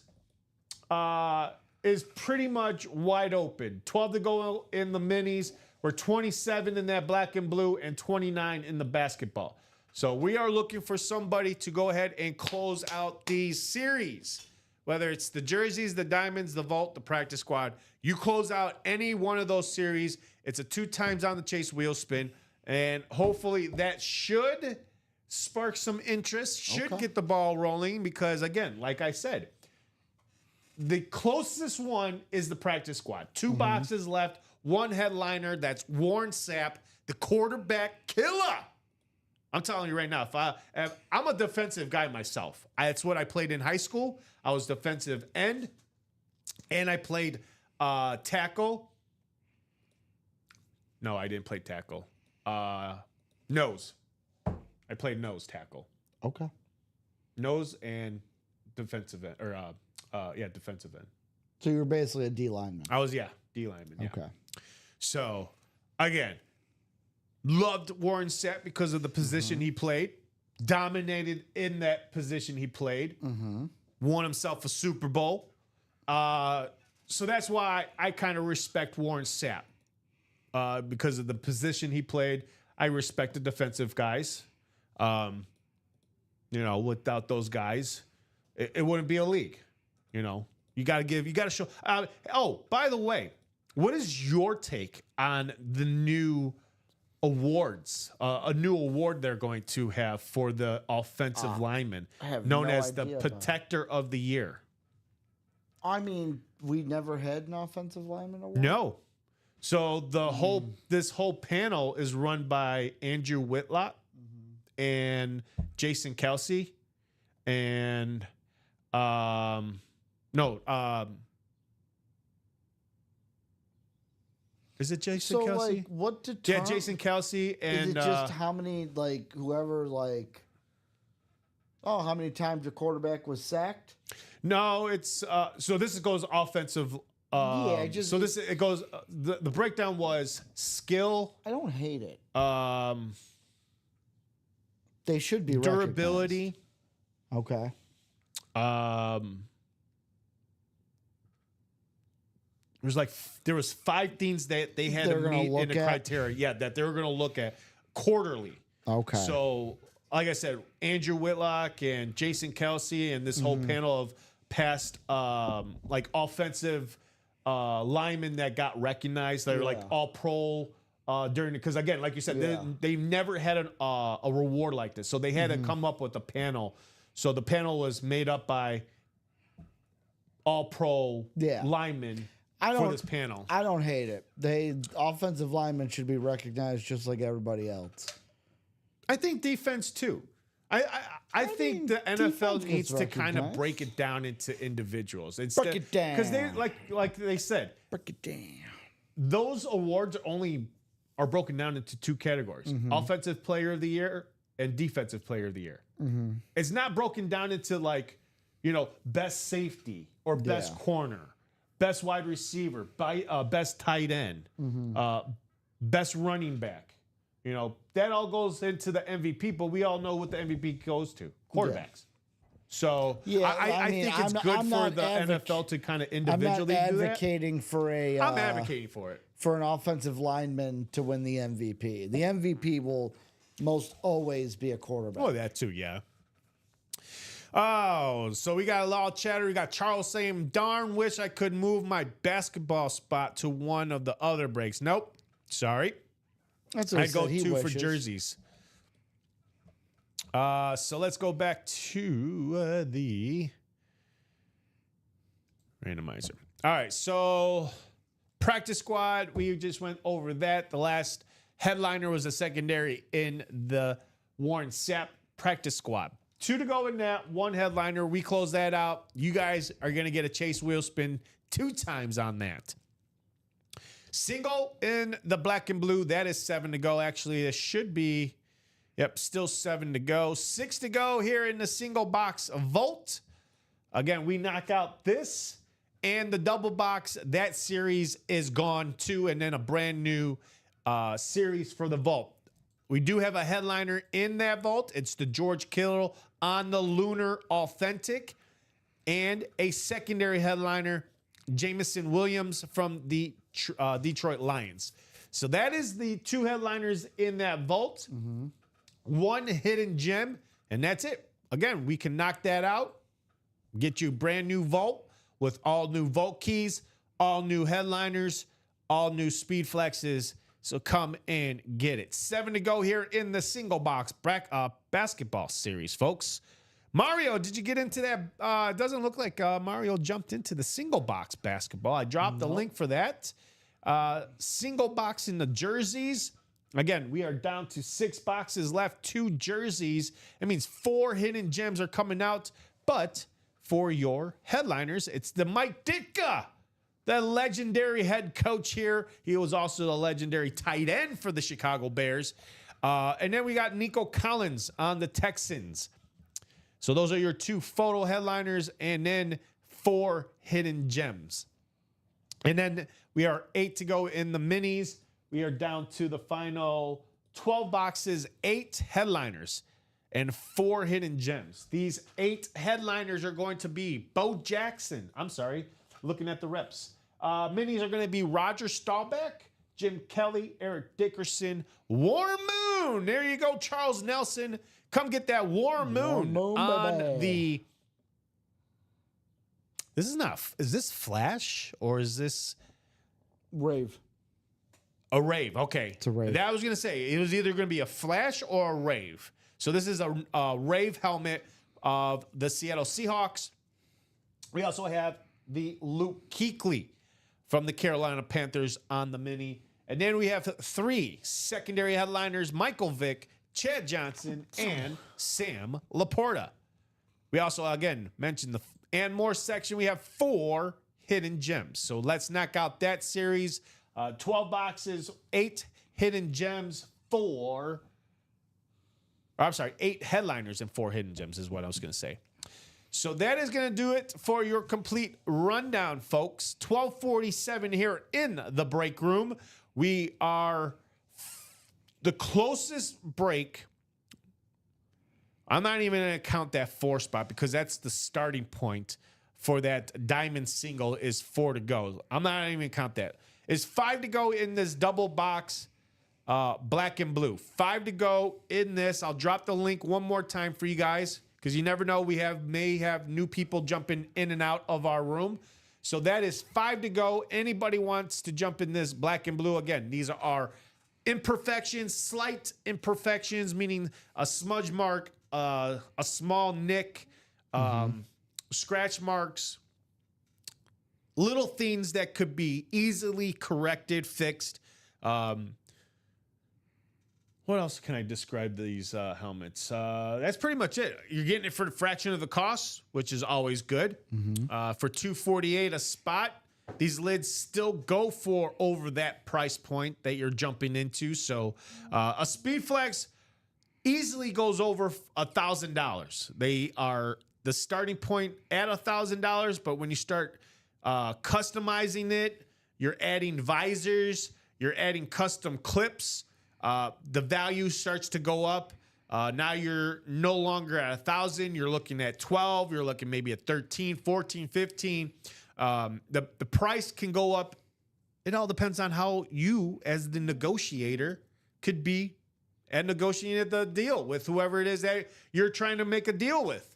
is pretty much wide open. 12 to go in the minis. We're 27 in that black and blue and 29 in the basketball. So we are looking for somebody to go ahead and close out these series. Whether it's the jerseys, the diamonds, the vault, the practice squad. You close out any one of those series. It's a 2 times on the chase wheel spin. And hopefully that should spark some interest, should get the ball rolling. Because again, like I said, the closest one is the practice squad. 2 boxes left. 1 headliner, that's Warren Sapp, the quarterback killer. I'm telling you right now, if I'm a defensive guy myself. That's what I played in high school. I was defensive end, and I played tackle. No, I didn't play tackle. Nose. I played nose tackle. Okay. Nose and defensive end, defensive end. So you're basically a D lineman. I was, D lineman. Yeah. Okay. So, again, loved Warren Sapp because of the position he played, dominated in that position he played, won himself a Super Bowl. So that's why I kind of respect Warren Sapp because of the position he played. I respect the defensive guys. Without those guys, it wouldn't be a league. You got to show. By the way, what is your take on the new awards? A new award they're going to have for the offensive lineman, I have known no as the idea about it. Protector of the Year. I mean, we never had an offensive lineman award. No. So this whole panel is run by Andrew Whitlock and Jason Kelsey and is it Jason So, Kelsey? like, what Yeah, determines? Jason Kelsey and Is it just how many, like, whoever, like, how many times your quarterback was sacked? no, it's so this goes offensive. It goes. The breakdown was skill, I don't hate it. um, They should be durability, recognized. Okay. There was 5 things that they had They're to gonna meet in look the at? criteria. Yeah, that they were going to look at quarterly. Okay. So, like I said, Andrew Whitlock and Jason Kelsey and this whole panel of past offensive linemen that got recognized. They were like all pro because again, like you said, they never had a reward like this. So they had to come up with a panel. So the panel was made up by all pro linemen for this panel. I don't hate it. Offensive linemen should be recognized just like everybody else. I think defense too. I think the NFL defense needs gets to kind of recognized. break it down into individuals. Break it down. Because they like they said, Break it down. those awards are broken down into 2 categories: offensive player of the year and defensive player of the year. It's not broken down into best safety or best corner, best wide receiver, best tight end, best running back. That all goes into the MVP, but we all know what the MVP goes to: quarterbacks. So I think it's good for the NFL to kind of individually I'm do not that. advocating for I'm advocating for it. for an offensive lineman to win the MVP. The MVP will most always be a quarterback. Oh, that too, yeah. Oh, so we got a lot of chatter. We got Charles saying, darn wish I could move my basketball spot to one of the other breaks. Nope. Sorry. That's what I go he 2 for wishes. jerseys. So let's go back to the randomizer. All right, so practice squad, we just went over that. The last headliner was a secondary in the Warren Sapp practice squad. 2 to go in that, 1 headliner. We close that out. You guys are going to get a Chase wheel spin 2 times on that. Single in the black and blue, that is 7 to go. Actually, it should be, yep, still 7 to go. 6 to go here in the single box vault. Again, we knock out this and the double box. That series is gone too, and then a brand new series for the vault. We do have a headliner in that vault. It's the George Kittle on the Lunar Authentic, and a secondary headliner, Jameson Williams from the Detroit Lions. So that is the 2 headliners in that vault. 1 hidden gem, and that's it. Again, we can knock that out, get you a brand new vault with all new vault keys, all new headliners, all new speed flexes. So come and get it. 7 to go here in the single box basketball series, folks. Mario, did you get into that? It doesn't look like Mario jumped into the single box basketball. I dropped the link for that. Single box in the jerseys. Again, we are down to 6 boxes left, 2 jerseys. It means 4 hidden gems are coming out. But for your headliners, it's the Mike Ditka, the legendary head coach here. He was also the legendary tight end for the Chicago Bears. And then we got Nico Collins on the Texans. So those are your 2 photo headliners, and then 4 hidden gems. And then we are 8 to go in the minis. We are down to the final 12 boxes, 8 headliners, and 4 hidden gems. These 8 headliners are going to be Bo Jackson. I'm sorry, looking at the reps. Minis are going to be Roger Staubach, Jim Kelly, Eric Dickerson, Warren Moon. There you go, Charles Nelson. Come get that Warren Moon on baby. the. This is not. Is this Flash or is this Rave. a Rave? Okay, It's a Rave. That I was gonna say it was either gonna be a Flash or a Rave. So this is a Rave helmet of the Seattle Seahawks. We also have the Luke Kuechly from the Carolina Panthers on the mini. And then we have 3 secondary headliners, Michael Vick, Chad Johnson, and Sam Laporta. We also, again, mentioned the and more section. We have 4 hidden gems. So let's knock out that series. 12 boxes, 8 hidden gems, 8 headliners and 4 hidden gems is what I was going to say. So that is going to do it for your complete rundown, folks. 12:47 here in the break room. We are the closest break. I'm not even going to count that 4 spot because that's the starting point for that diamond single is 4 to go. I'm not even going to count that. It's 5 to go in this double box, black and blue. 5 to go in this. I'll drop the link one more time for you guys because you never know. We may have new people jumping in and out of our room. So that is 5 to go. Anybody wants to jump in this black and blue, again, these are our imperfections, slight imperfections, meaning a smudge mark, a small nick, scratch marks, little things that could be easily corrected, fixed. What else can I describe these helmets? That's pretty much it. You're getting it for the fraction of the cost, which is always good. For $248 a spot, these lids still go for over that price point that you're jumping into. So a SpeedFlex easily goes over $1,000. They are the starting point at $1,000, but when you start customizing it, you're adding visors, you're adding custom clips. The value starts to go up. Now you're no longer at 1,000. You're looking at 12. You're looking maybe at 13, 14, 15. The price can go up. It all depends on how you, as the negotiator, could be and negotiate the deal with whoever it is that you're trying to make a deal with.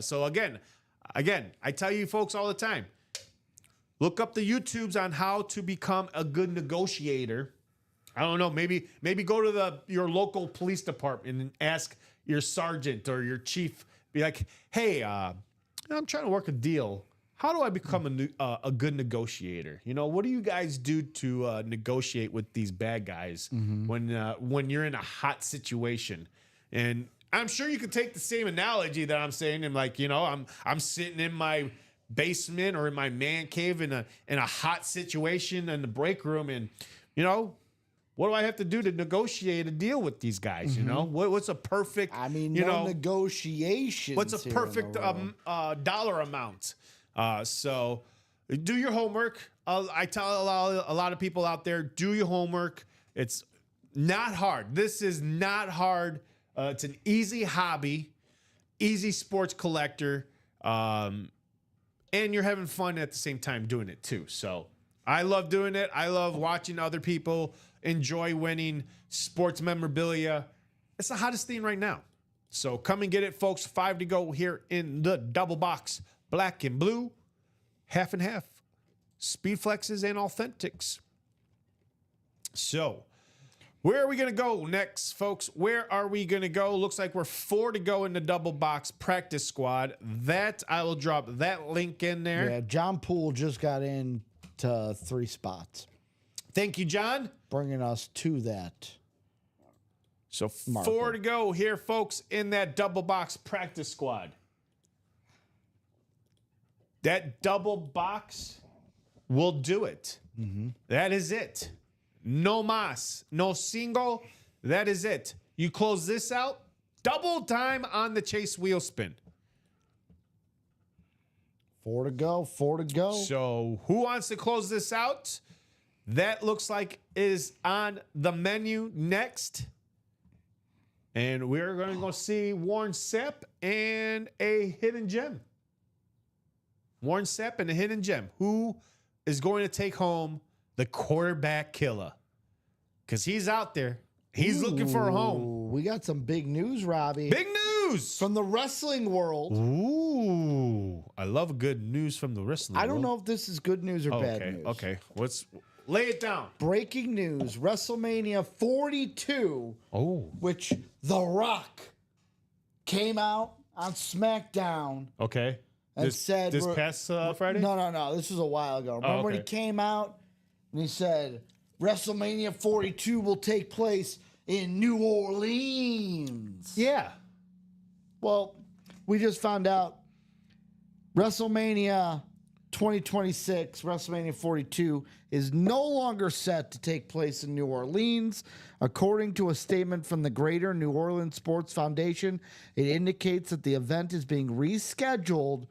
So again, I tell you folks all the time, look up the YouTubes on how to become a good negotiator. I don't know, maybe go to your local police department and ask your sergeant or your chief, be like, hey, I'm trying to work a deal. How do I become a good negotiator? You know, what do you guys do to negotiate with these bad guys when you're in a hot situation? And I'm sure you could take the same analogy that I'm saying, and like, you know, I'm sitting in my basement or in my man cave in a hot situation in the break room, and you know, what do I have to do to negotiate a deal with these guys? You know, what's a perfect? I mean, you know, negotiations. what's a perfect dollar amount? So do your homework. I tell a lot of people out there, do your homework. It's not hard. This is not hard. It's an easy hobby, easy sports collector, and you're having fun at the same time doing it too. So I love doing it. I love watching other people enjoy winning sports memorabilia. It's the hottest thing right now. So come and get it, folks. 5 to go here in the double box. Black and blue, half and half. Speed flexes and authentics. So, where are we going to go next, folks? Where are we going to go? Looks like we're 4 to go in the double box practice squad. That, I will drop that link in there. Yeah, John Poole just got in to 3 spots, Thank you, John. bringing us to that. So, 4 to go here, folks, in that double box practice squad. That double box will do it. That is it. No mas, no single. That is it. You close this out, double time on the chase wheel spin. 4 to go. 4 to go. So who wants to close this out? That looks like is on the menu next. And we're going to go see Warren Sapp and a hidden gem. Warren Sapp and a hidden gem. Who is going to take home the quarterback killer? Because he's out there. He's looking for a home. Ooh, we got some big news, Robbie. Big news! From the wrestling world. Ooh. I love good news from the wrestling I don't world. know if this is good news or bad news. Okay. Let's lay it down. Breaking news. WrestleMania 42, which The Rock came out on SmackDown Okay. and said... This past Friday? No. This was a while ago. Remember when he okay. came out and he said, WrestleMania 42 will take place in New Orleans. Yeah. Well, we just found out WrestleMania 2026, WrestleMania 42, is no longer set to take place in New Orleans. According to a statement from the Greater New Orleans Sports Foundation, it indicates that the event is being rescheduled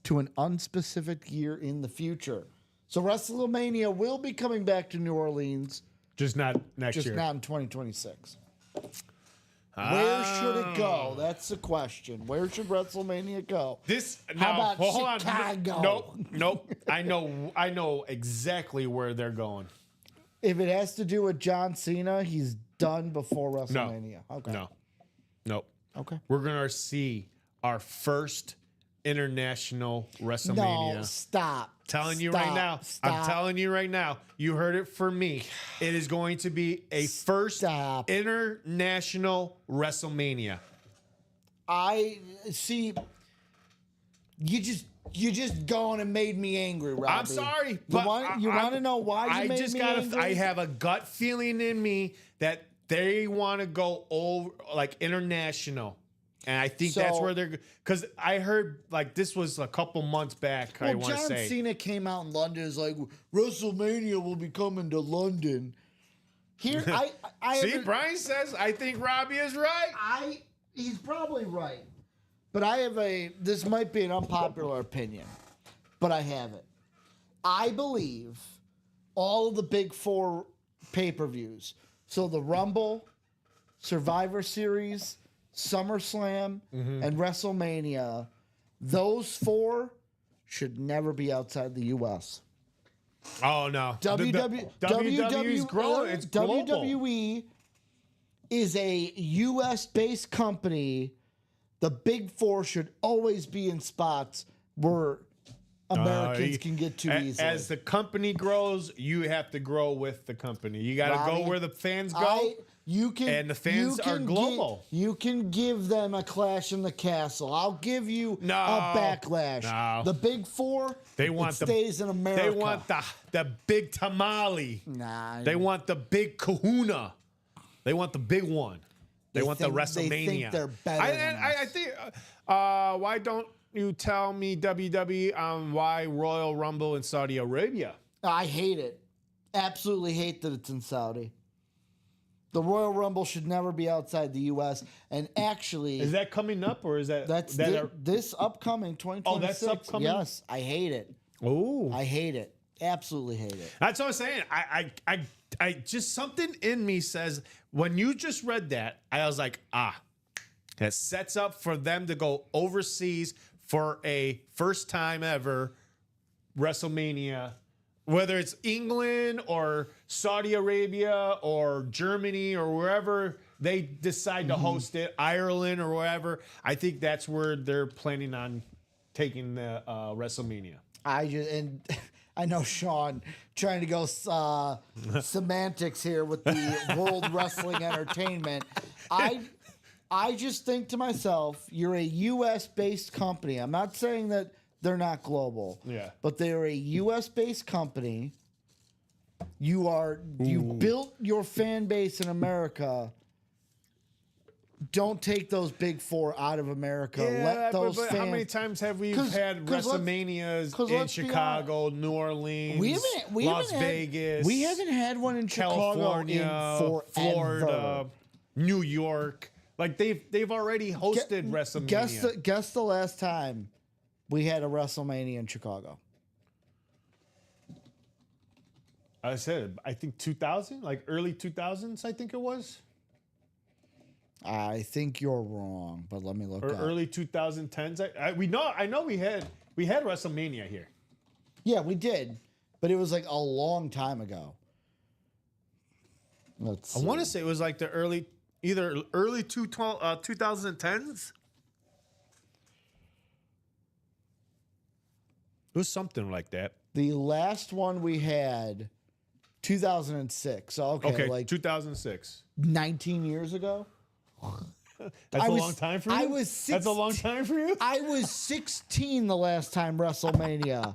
to an unspecific year in the future. So WrestleMania will be coming back to New Orleans, Just not next just year. not in 2026. Where should it go? That's the question. Where should WrestleMania go? How about hold on. Chicago? Nope. I know exactly where they're going. If it has to do with John Cena, he's done before WrestleMania. Okay. Nope. Okay. We're gonna see our first international WrestleMania. No, stop. Telling you right now. Stop. I'm telling you right now. You heard it from me. It is going to be a first Stop. international WrestleMania. I see. You just gone and made me angry, Robbie. I'm sorry, but you want to know why you made me angry? I have a gut feeling in me that they want to go over like international. And I think that's So- where they're, because I heard like this was a couple months back. I Well, want to John say Cena came out in London. Is like WrestleMania will be coming to London. Here, I See, have a- Brian says I think Robbie is right. he's probably right. But I have this might be an unpopular opinion, but I have it. I believe all of the big 4 pay-per-views, so the Rumble, Survivor Series, SummerSlam, and WrestleMania, those 4 should never be outside the U.S. Oh no, WWE's growing. It's global. WWE is a U.S. based company The big four should always be in spots where Americans can get to easily. As the company grows, you have to grow with the company. You got to go where the fans go. And the fans are global. You can give them a Clash in the Castle. I'll give you a Backlash. No. The big four, stays in America. They want the big tamale. Nah. They want the big kahuna. They want the big one. They want the WrestleMania. They think they're better than us. I think, why don't you tell me, WWE, why Royal Rumble in Saudi Arabia? I hate it. Absolutely hate that it's in Saudi. The Royal Rumble should never be outside the U.S. And actually, is that coming up, or is that this upcoming 2026? Oh, that's upcoming. Yes, I hate it. Oh, I hate it. Absolutely hate it. That's what I'm saying. I just, something in me says, when you just read that, I was like, that sets up for them to go overseas for a first time ever WrestleMania. Whether it's England or Saudi Arabia or Germany or wherever they decide to host it, Ireland or wherever, I think that's where they're planning on taking the WrestleMania. I know Sean trying to go semantics here with the World Wrestling Entertainment. I just think to myself, you're a U.S. based company. I'm not saying that they're not global. Yeah. But they're a US-based company. You built your fan base in America. Don't take those big four out of America. Let those but fans. How many times have we had WrestleManias in Chicago, New Orleans, Las Vegas? We haven't had one in California, Chicago in Florida, New York. Like they've already hosted WrestleMania. Guess the last time we had a WrestleMania in Chicago. I think 2000, like early 2000s, I think it was. I think you're wrong, but let me look up. Early 2010s. I know we had WrestleMania here. Yeah, we did, but it was like a long time ago. Let's see. I want to say it was like the early 2010s. It was something like that. The last one we had, 2006. So okay, like 2006. 19 years ago. That's a long time for you? That's a long time for you? I was 16 the last time WrestleMania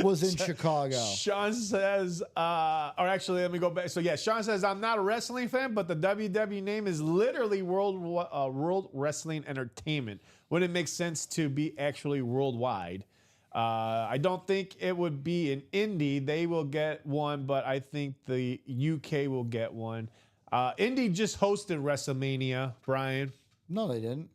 was in Chicago. Sean says, or actually, let me go back. So yeah, Sean says, I'm not a wrestling fan, but the WWE name is literally World Wrestling Entertainment. Wouldn't it make sense to be actually worldwide? I don't think it would be an indie. They will get one, but I think the UK will get one. Indy just hosted WrestleMania, Brian. No, they didn't.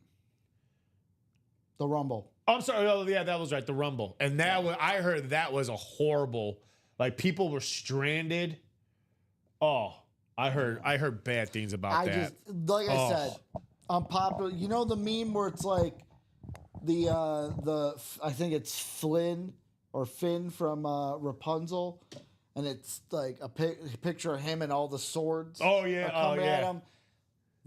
The Rumble. Oh, I'm sorry. Oh, yeah, that was right. The Rumble. And that was, I heard that was a horrible, like people were stranded. Oh, I heard bad things about that. I said, unpopular. You know the meme where it's like the I think it's Flynn or Finn from Rapunzel, and it's like a picture of him and all the swords. Oh yeah, coming at him.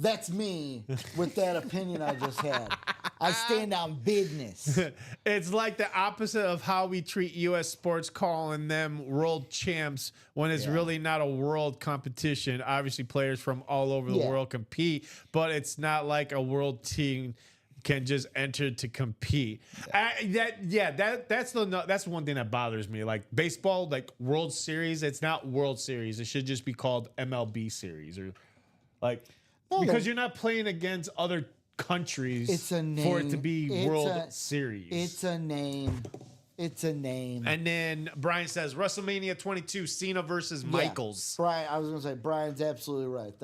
That's me with that opinion I just had. I stand on business. It's like the opposite of how we treat U.S. sports, calling them world champs when it's really not a world competition. Obviously, players from all over the world compete, but it's not like a world team can just enter to compete. That's one thing that bothers me. Like baseball, like World Series, it's not World Series. It should just be called MLB Series or like. Because you're not playing against other countries for it to be World Series. It's a name. It's a name. And then Brian says WrestleMania 22, Cena versus Michaels. Brian, I was gonna say Brian's absolutely right.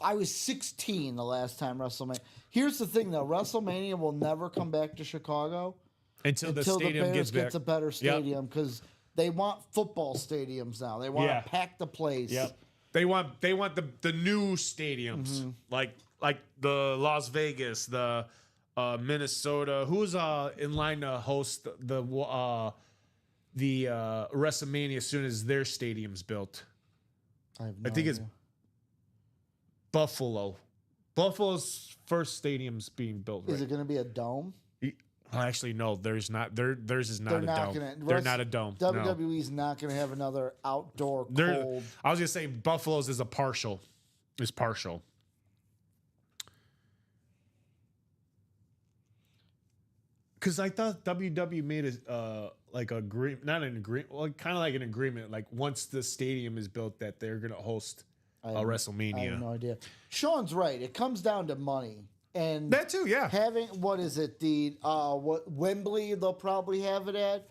I was 16 the last time WrestleMania. Here's the thing though, WrestleMania will never come back to Chicago until the stadium Bears gets a better stadium because they want football stadiums now. They want to pack the place. Yep. They want the new stadiums like the Las Vegas, the Minnesota. Who's in line to host the WrestleMania as soon as their stadium's built? I have no I think idea. it's Buffalo. Buffalo's first stadium's being built. Is it going to be a dome? Actually, no. There's not. Theirs is not They're a not dome. gonna. They're not a dome. No. WWE's not going to have another outdoor They're- cold. I was gonna say Buffalo's is a partial. Is partial. Because I thought WWE made a like a not an agreement, well, kind of like an agreement. Like once the stadium is built, that they're gonna host a WrestleMania. I have no idea. Sean's right. It comes down to money. And That too, yeah. having, what is it, the what Wembley they'll probably have it at.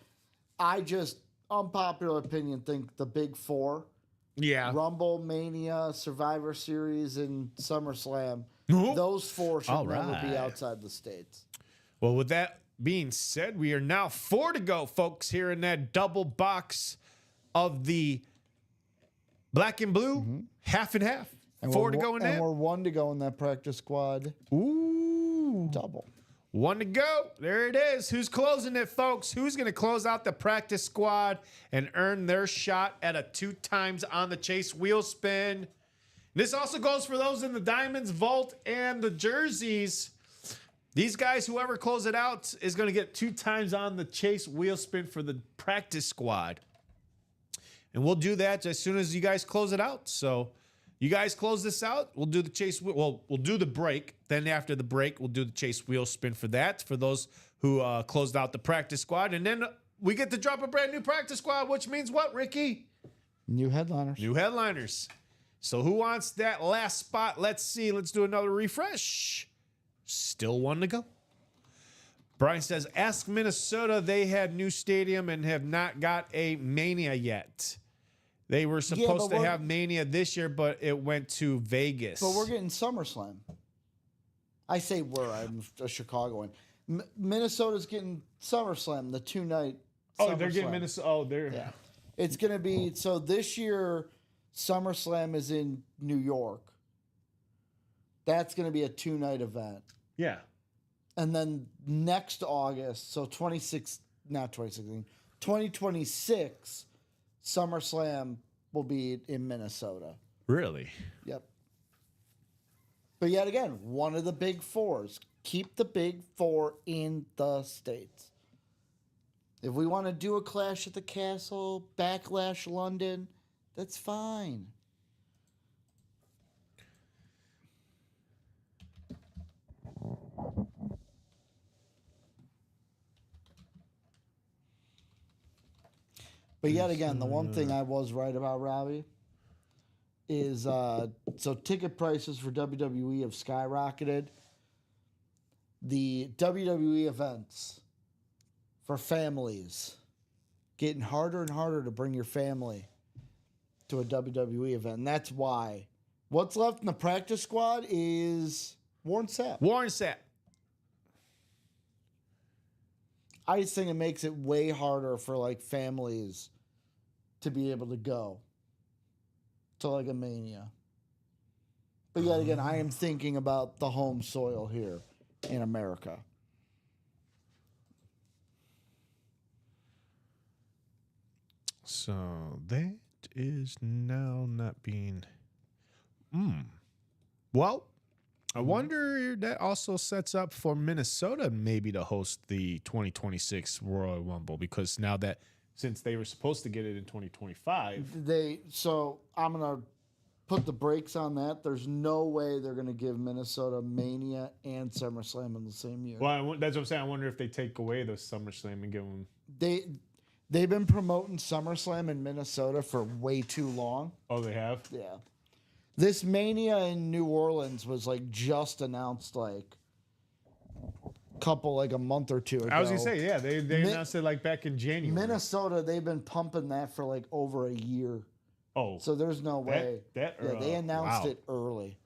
I just, unpopular opinion, think the big four, Yeah. Rumble, Mania, Survivor Series, and SummerSlam, Mhm. those four should All never be right. outside the States. Well, with that being said, we are now 4 to go, folks, here in that double box of the black and blue, half and half. And 4 to we're- go in and that. we're 1 to go in that practice squad Ooh. double. 1 to go. There it is. Who's closing it, folks? Who's going to close out the practice squad and earn their shot at a 2 times on the chase wheel spin? This also goes for those in the Diamonds Vault and the jerseys. These guys, whoever close it out, is going to get 2 times on the chase wheel spin for the practice squad. And we'll do that as soon as you guys close it out. So you guys close this out. We'll do the chase. Well, we'll do the break. Then after the break, we'll do the chase wheel spin for that, for those who closed out the practice squad. And then we get to drop a brand new practice squad, which means what, Ricky? New headliners. New headliners. So who wants that last spot? Let's see. Let's do another refresh. Still 1 to go. Brian says, ask Minnesota. They had new stadium and have not got a Mania yet. They were supposed to have Mania this year, but it went to Vegas. But we're getting SummerSlam. I say I'm a Chicagoan. Minnesota's getting SummerSlam, the 2-night. Oh, they're getting SummerSlam. Minnesota. Oh, they're. Yeah. It's going to be, so this year, SummerSlam is in New York. That's going to be a 2-night event. Yeah. And then next August, so 2026, SummerSlam will be in Minnesota. Really? Yep. But yet again, one of the big fours. Keep the big four in the States. If we want to do a Clash at the Castle, Backlash London, that's fine. But yet again, the one thing I was right about, Robbie, is so ticket prices for WWE have skyrocketed. The WWE events for families getting harder and harder to bring your family to a WWE event. And that's why. What's left in the practice squad is Warren Sapp. Warren Sapp. I just think it makes it way harder for like families to be able to go to like a Mania. But yet again, I am thinking about the home soil here in America. So that is now not being. Well, I wonder that also sets up for Minnesota maybe to host the 2026 Royal Rumble, because now that, since they were supposed to get it in 2025. So I'm gonna put the brakes on that. There's no way they're gonna give Minnesota Mania and SummerSlam in the same year. Well, that's what I'm saying. I wonder if they take away the SummerSlam and give them. They've been promoting SummerSlam in Minnesota for way too long. Oh, they have? Yeah. This Mania in New Orleans was like just announced like a month or two ago. I was going to say, yeah, they announced it like back in January. Minnesota, they've been pumping that for like over a year. Oh. So there's no way. They announced it early.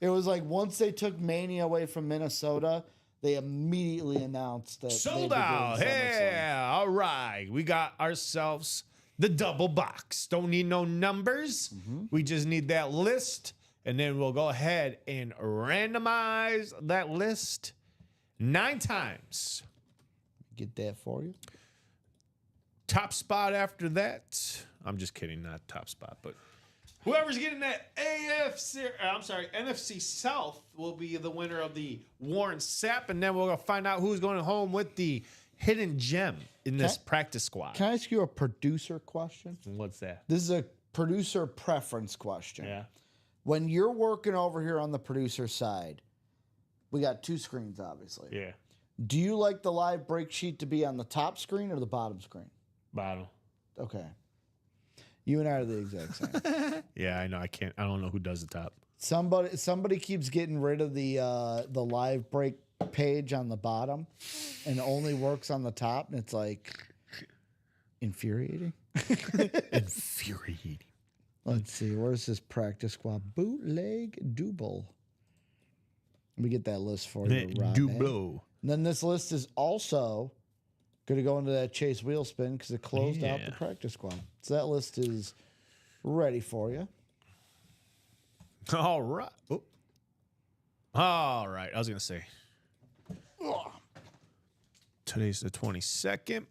It was like once they took Mania away from Minnesota, they immediately announced that Sold they'd be doing out. SummerSlam. Yeah. All right. We got ourselves the double box. Don't need no numbers. We just need that list. And then we'll go ahead and randomize that list 9 times. Get that for you. Top spot after that. I'm just kidding. Not top spot, but Whoever's getting that NFC South will be the winner of the Warren Sapp, and then we're gonna find out who's going home with the hidden gem in this practice squad. Can I ask you a producer question? What's that? This is a producer preference question. Yeah. When you're working over here on the producer side, we got 2 screens, obviously. Yeah. Do you like the live break sheet to be on the top screen or the bottom screen? Bottom. Okay. You and I are the exact same. Yeah, I know. I don't know who does the top. Somebody keeps getting rid of the live break page on the bottom and only works on the top, and it's like infuriating. Infuriating. Let's see. Where's this practice squad? Bootleg Double. Let me get that list for you, Rob. Dublo. And then this list is also going to go into that Chase wheel spin because it closed out the practice squad. So that list is ready for you. All right. Oh. All right. I was going to say. Today's the 22nd.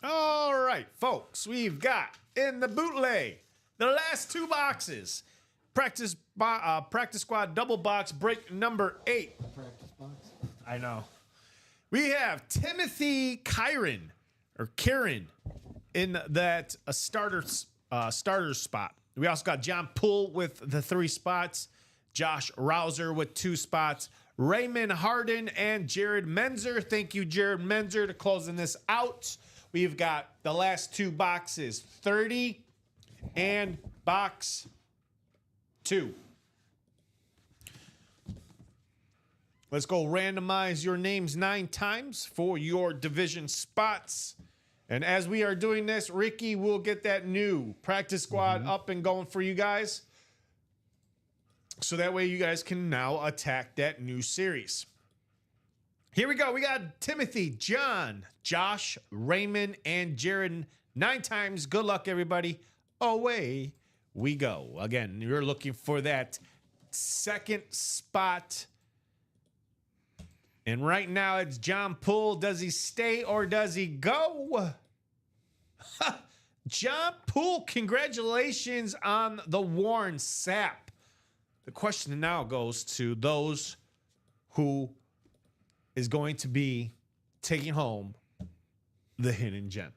All right, folks. We've got in the bootleg the last 2 boxes. Practice squad double box break number 8. Practice box. I know. We have Timothy Kieran in that starter spot. We also got John Poole with the 3 spots, Josh Rouser with 2 spots, Raymond Harden and Jared Menzer. Thank you, Jared Menzer, to closing this out. We've got the last 2 boxes, 30 and box 2. Let's go randomize your names 9 times for your division spots. And as we are doing this, Ricky will get that new practice squad up and going for you guys. So that way you guys can now attack that new series. Here we go. We got Timothy, John, Josh, Raymond, and Jared 9 times. Good luck, everybody. Away we go. Again, you're looking for that second spot. And right now it's John Poole. Does he stay or does he go? John Poole, congratulations on the Warren Sapp. The question now goes to those who is going to be taking home the hidden gem.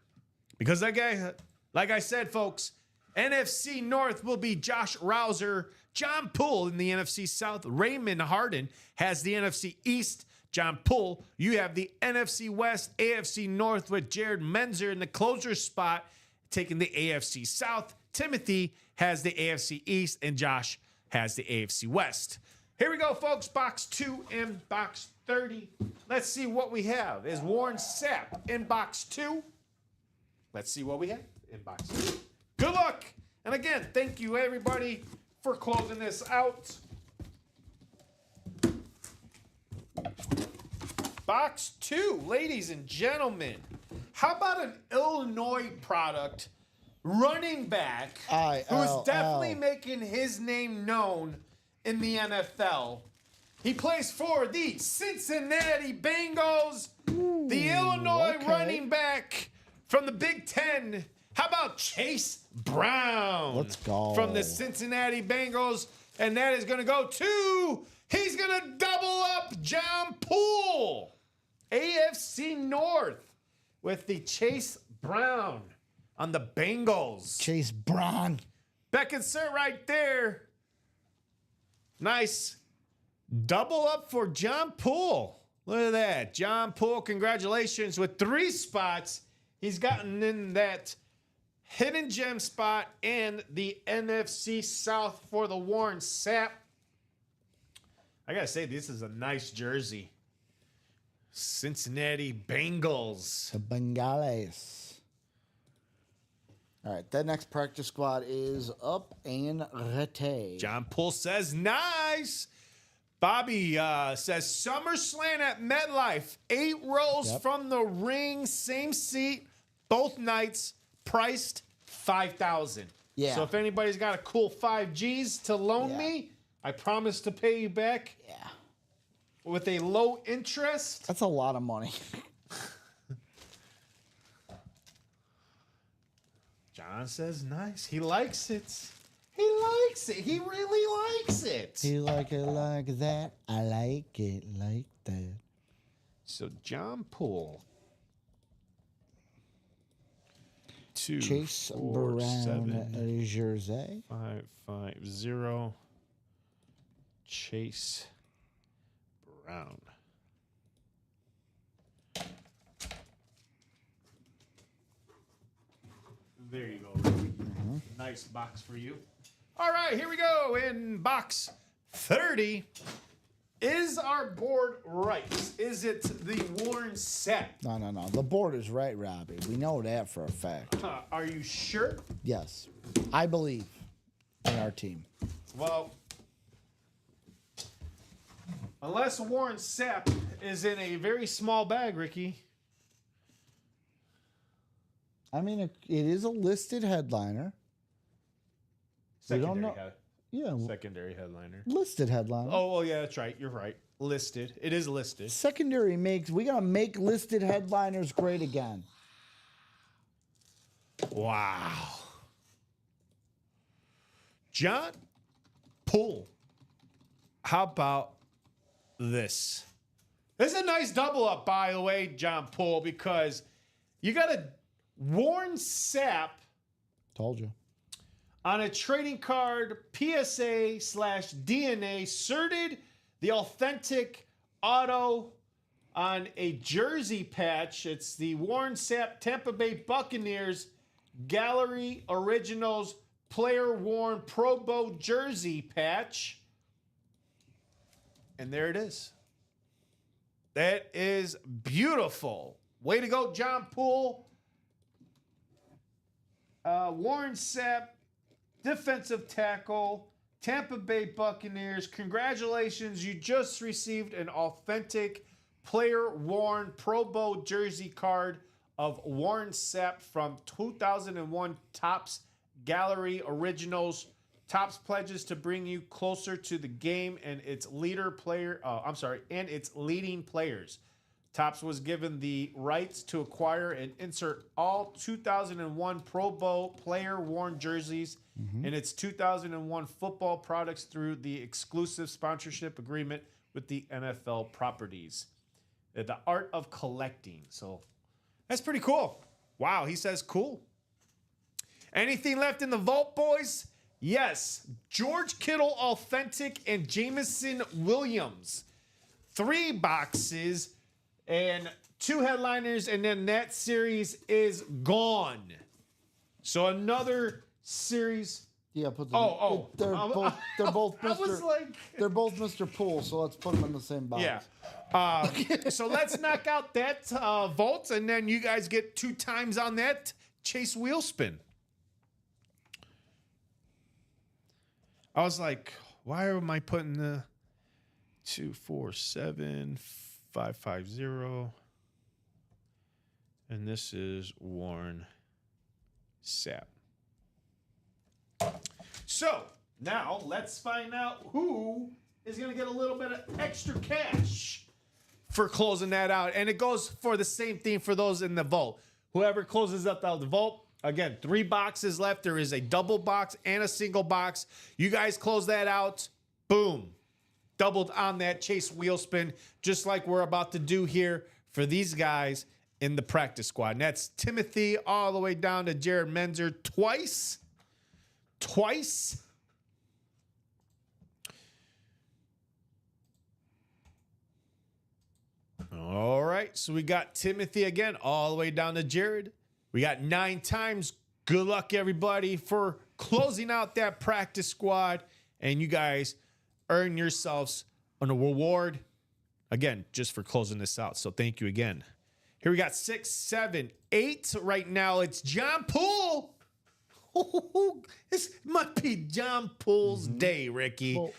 Because like I said, folks, NFC North will be Josh Rouser, John Poole in the NFC South. Raymond Harden has the NFC East. John Poole, you have the NFC West, AFC North with Jared Menzer in the closer spot, taking the AFC South. Timothy has the AFC East, and Josh has the AFC West. Here we go, folks. Box 2 and box 30. Let's see what we have. Is Warren Sapp in box 2? Let's see what we have in box 2. Good luck. And again, thank you, everybody, for closing this out. Box 2, ladies and gentlemen. How about an Illinois product, running back, who's definitely making his name known in the NFL? He plays for the Cincinnati Bengals, the Illinois running back from the Big Ten. How about Chase Brown? Let's go. From the Cincinnati Bengals. And that is going to go to, he's going to double up John Poole. AFC North with the Chase Brown on the Bengals. Chase Brown. Back insert right there. Nice double up for John Poole. Look at that. John Poole, congratulations. With 3 spots, he's gotten in that hidden gem spot and the NFC South for the Warren Sapp. I got to say, this is a nice jersey. Cincinnati Bengals. The Bengals. All right, that next practice squad is up and ready. John Poole says, nice. Bobby says, SummerSlam at MetLife. 8 rows from the ring, same seat, both nights, priced $5,000. Yeah. So if anybody's got a cool 5 Gs to loan me, I promise to pay you back. Yeah. With a low interest. That's a lot of money. John says, nice. He likes it. He likes it. He really likes it. You like it like that. I like it like that. So John Poole. Chase 2, 4, Brown 7, jersey. 550. Chase Brown. There you go. Nice box for you. All right, here we go. In box 30. Is our board right? Is it the Warren set? No. The board is right, Robbie. We know that for a fact. Are you sure? Yes. I believe in our team. Well, unless Warren Sapp is in a very small bag, Ricky. I mean, it is a listed headliner. We don't know. Yeah, Secondary headliner. listed headliner. Oh, yeah, that's right. You're right. Listed. It is listed. Secondary we gotta make listed headliners great again. Wow. John Poole. How about this? This is a nice double up, by the way, John Poole, because you got a Warren Sapp Told you. on a trading card, PSA/DNA, certed the authentic auto on a jersey patch. It's the Warren Sapp Tampa Bay Buccaneers Gallery Originals Player Worn Pro Bowl jersey patch. And there it is. That is beautiful. Way to go, John Poole. Warren Sapp, defensive tackle, Tampa Bay Buccaneers. Congratulations. You just received an authentic player-worn Pro Bowl jersey card of Warren Sapp from 2001 Topps Gallery Originals. Topps pledges to bring you closer to the game and its leading players. Topps was given the rights to acquire and insert all 2001 Pro Bowl player-worn jerseys in its 2001 football products through the exclusive sponsorship agreement with the NFL properties. The art of collecting. So that's pretty cool. Wow, he says cool. Anything left in the vault, boys? Yes. George Kittle Authentic and Jameson Williams. 3 boxes. And 2 headliners, and then that series is gone. So another series. Yeah, put them. They're both I was Mr. like, They're both Mr. Poole, so let's put them in the same box. yeah. So let's knock out that vault, and then you guys get 2 times on that Chase wheel spin. I was like, why am I putting the 2, 4, 7, 550, and this is Warren Sapp. So now let's find out who is going to get a little bit of extra cash for closing that out, and it goes for the same thing for those in the vault. Whoever closes up the vault, again, 3 boxes left. There is a double box and a single box. You guys close that out. Boom. Doubled on that Chase wheel spin, just like we're about to do here for these guys in the practice squad. And that's Timothy all the way down to Jared Menzer twice. All right, so we got Timothy again all the way down to Jared. We got 9 times. Good luck, everybody, for closing out that practice squad. And you guys earn yourselves an reward, again, just for closing this out. So thank you again. Here we got 6, 7, 8 right now. It's John Poole. This might be John Poole's day, Ricky. Well,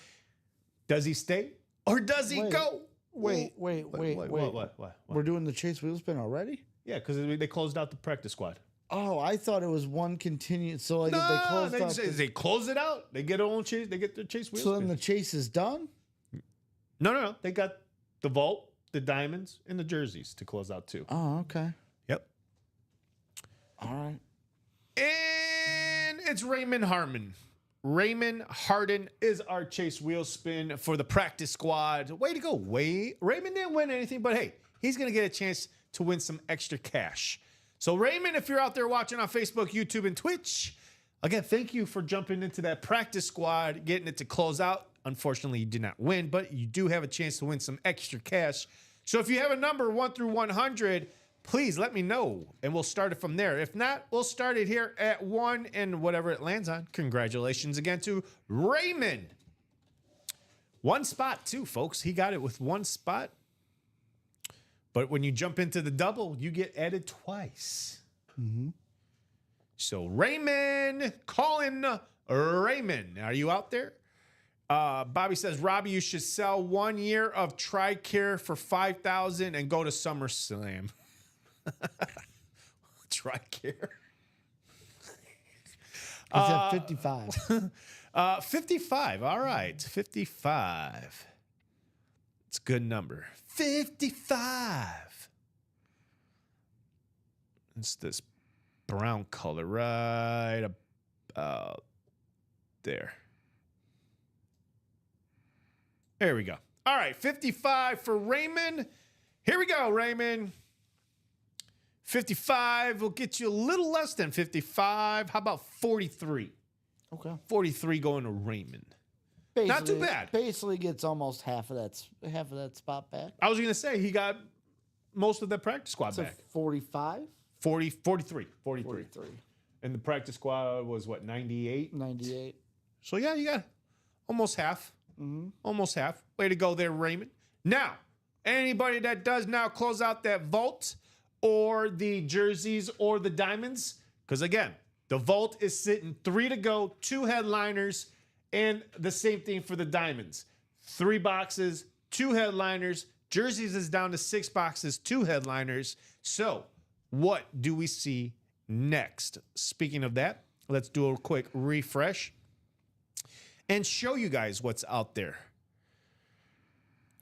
does he stay or does he go? Wait. What? We're doing the Chase wheel spin already? Yeah, because they closed out the practice squad. Oh, I thought it was one continued. So like if they closed out. They close it out. They get their own chase. They get their Chase wheel So spin. then the chase is done? No. They got the vault, the diamonds, and the jerseys to close out too. Oh, okay. Yep. All right. And it's Raymond Harmon. Raymond Harden is our Chase Wheel spin for the practice squad. Way to go. Raymond didn't win anything, but hey, he's going to get a chance to win some extra cash. So Raymond, if you're out there watching on Facebook, YouTube, and Twitch, again, thank you for jumping into that practice squad, getting it to close out. Unfortunately, you did not win, but you do have a chance to win some extra cash. So if you have a number 1 through 100, please let me know, and we'll start it from there. If not, we'll start it here at 1 and whatever it lands on. Congratulations again to Raymond. 1 spot, too, folks. He got it with 1 spot. But when you jump into the double, you get added twice. Mm-hmm. So Raymond, calling Raymond. Are you out there? Bobby says, Robbie, you should sell 1 year of TRICARE for $5,000 and go to SummerSlam. TRICARE. He's at 55. 55. All right. 55. It's a good number. 55. It's this brown color right about there. There we go. All right. 55 for Raymond. Here we go, Raymond. 55 will get you a little less than 55. How about 43? Okay. 43 going to Raymond. Basically, Not too bad. Basically gets almost half of that spot back. I was going to say he got most of the practice squad So back. 45? 43. 43. And the practice squad was what, 98? 98. So yeah, you got almost half. Mm-hmm. Almost half. Way to go there, Raymond. Now, anybody that does now close out that vault or the jerseys or the diamonds, because again, the vault is sitting 3 to go, 2 headliners, and the same thing for the diamonds. 3 boxes, 2 headliners. Jerseys is down to 6 boxes, 2 headliners. So what do we see next? Speaking of that, let's do a quick refresh and show you guys what's out there.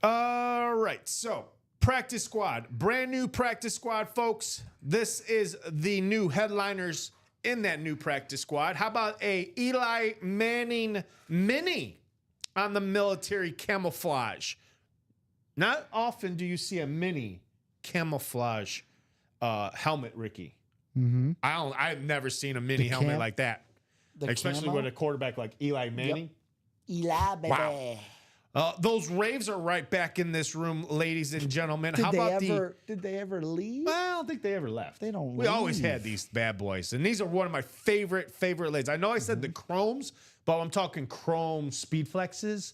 All right, so practice squad, brand new practice squad, folks. This is the new headliners in that new practice squad. How about a Eli Manning mini on the military camouflage? Not often do you see a mini camouflage helmet, Ricky. Mm-hmm. I've never seen a mini helmet like that, especially camo? with a quarterback like Eli Manning. Eli, baby. Wow. Those raves are right back in this room, ladies and gentlemen. How about Did they ever leave? Well, I don't think they ever left. They don't We always leave. had these bad boys, and these are one of my favorite ladies. I know I said the chromes, but I'm talking chrome speed flexes.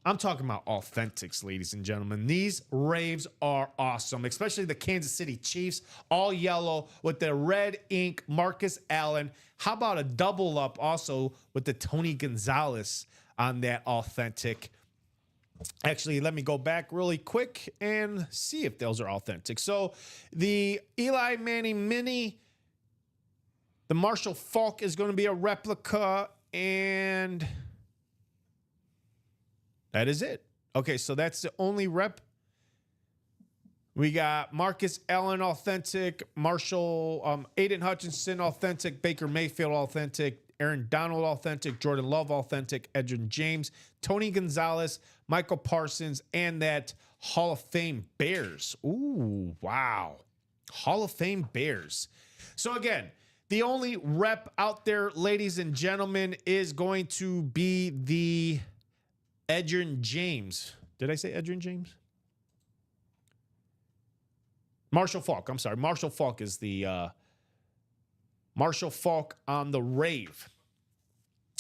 I'm talking about authentics, ladies and gentlemen. These raves are awesome, especially the Kansas City Chiefs, all yellow with the red ink Marcus Allen. How about a double up also with the Tony Gonzalez on that authentic? Actually, let me go back really quick and see if those are authentic. So the Eli Manning mini, the Marshall Faulk is going to be a replica, and that is it. Okay, so that's the only rep. We got Marcus Allen authentic, Marshall, Aiden Hutchinson authentic, Baker Mayfield authentic, Aaron Donald authentic, Jordan Love authentic, Edgerrin James, Tony Gonzalez, Michael Parsons, and that Hall of Fame Bears. Ooh, wow. Hall of Fame Bears. So again, the only rep out there, ladies and gentlemen, is going to be the Edgerrin James. Did I say Edgerrin James? Marshall Faulk. I'm sorry. Marshall Faulk is the Marshall Faulk on the rave.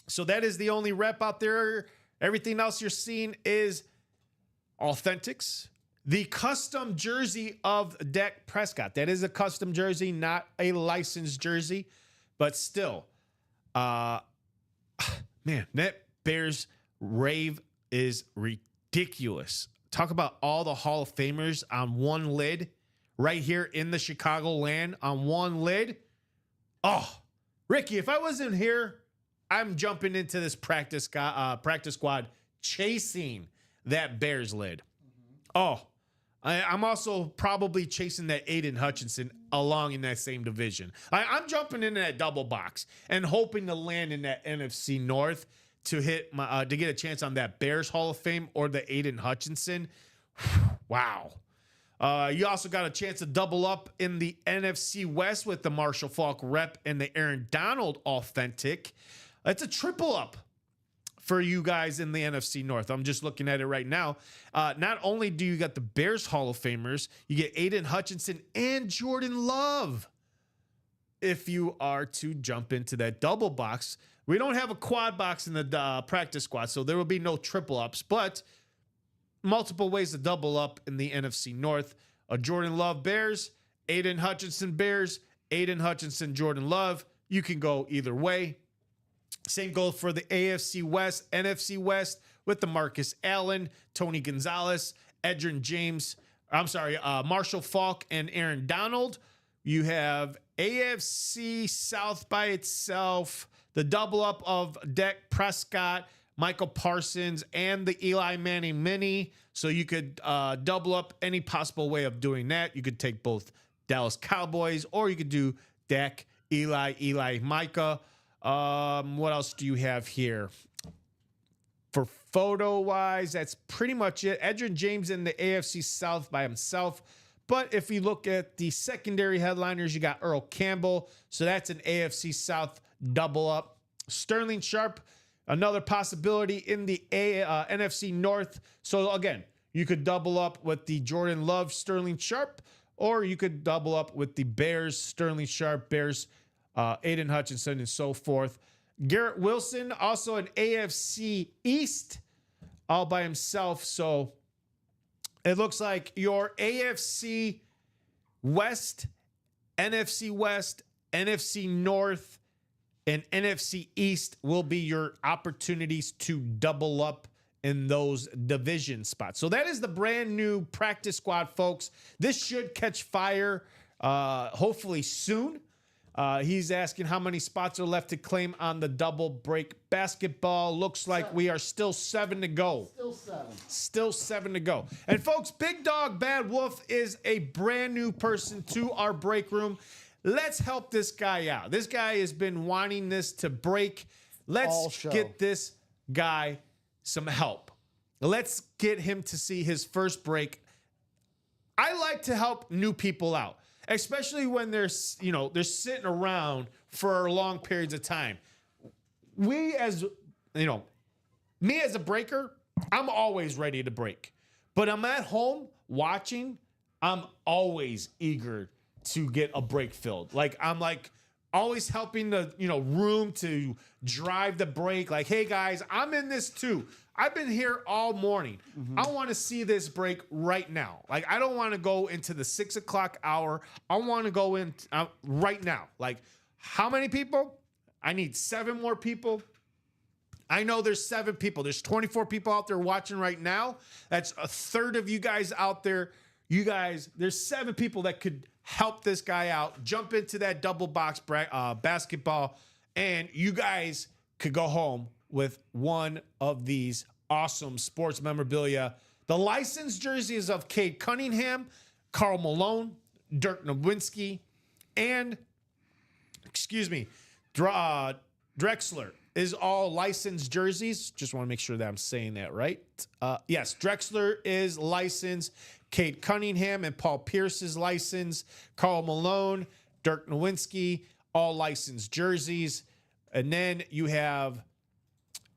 So that is the only rep out there. Everything else you're seeing is authentics. The custom jersey of Dak Prescott. That is a custom jersey, not a licensed jersey, but still, man, that Bears rave is ridiculous. Talk about all the Hall of Famers on one lid, right here in the Chicago land on one lid. Oh, Ricky, if I wasn't here, I'm jumping into this practice squad chasing that Bears lid. Oh, I'm also probably chasing that Aiden Hutchinson along in that same division. I'm jumping into that double box and hoping to land in that NFC North. to hit my to get a chance on that Bears Hall of Fame or the Aiden Hutchinson. Wow. You also got a chance to double up in the NFC West with the Marshall Faulk rep and the Aaron Donald authentic. It's a triple up for you guys in the NFC North. I'm just looking at it right now. Not only do you got the Bears Hall of Famers, you get Aiden Hutchinson and Jordan Love. If you are to jump into that double box, we don't have a quad box in the practice squad, so there will be no triple ups, but multiple ways to double up in the NFC North. A Jordan Love Bears, Aiden Hutchinson Bears, Aiden Hutchinson Jordan Love. You can go either way. Same goes for the AFC West, NFC West with the Marcus Allen, Tony Gonzalez, Marshall Faulk, and Aaron Donald. You have AFC South by itself, the double up of Dak Prescott, Michael Parsons, and the Eli Manning mini. So you could double up any possible way of doing that. You could take both Dallas Cowboys, or you could do Dak, Eli, Micah. What else do you have here? For photo-wise, that's pretty much it. Edgerrin James in the AFC South by himself. But if you look at the secondary headliners, you got Earl Campbell. So that's an AFC South double up. Sterling Sharp, another possibility in the NFC North. So again, you could double up with the Jordan Love, Sterling Sharp, or you could double up with the Bears, Sterling Sharp, Bears, Aiden Hutchinson, and so forth. Garrett Wilson, also an AFC East all by himself. So it looks like your AFC West, NFC West, NFC North, and NFC East will be your opportunities to double up in those division spots. So that is the brand new practice squad, folks. This should catch fire hopefully soon. He's asking how many spots are left to claim on the double break basketball. Looks like we are still 7 to go. Still 7 to go. And folks, Big Dog Bad Wolf is a brand new person to our break room. Let's help this guy out. This guy has been wanting this to break. Let's get this guy some help. Let's get him to see his first break. I like to help new people out, especially when they're sitting around for long periods of time. Me as a breaker, I'm always ready to break. But I'm at home watching, I'm always eager to get a break filled. I'm always helping the room to drive the break. Like, hey guys, I'm in this too. I've been here all morning. I want to see this break right now. I don't want to go into the 6 o'clock hour. I want to go in right now. How many people? I need 7 more people. I know there's 7 people. There's 24 people out there watching right now. That's a third of you guys out there. You guys, there's 7 people that could help this guy out. Jump into that double box basketball, and you guys could go home with one of these awesome sports memorabilia. The licensed jerseys of Cade Cunningham, Karl Malone, Dirk Nowitzki, and Drexler is all licensed jerseys. Just want to make sure that I'm saying that right. Yes, Drexler is licensed. Cade Cunningham and Paul Pierce is licensed. Karl Malone, Dirk Nowitzki, all licensed jerseys. And then you have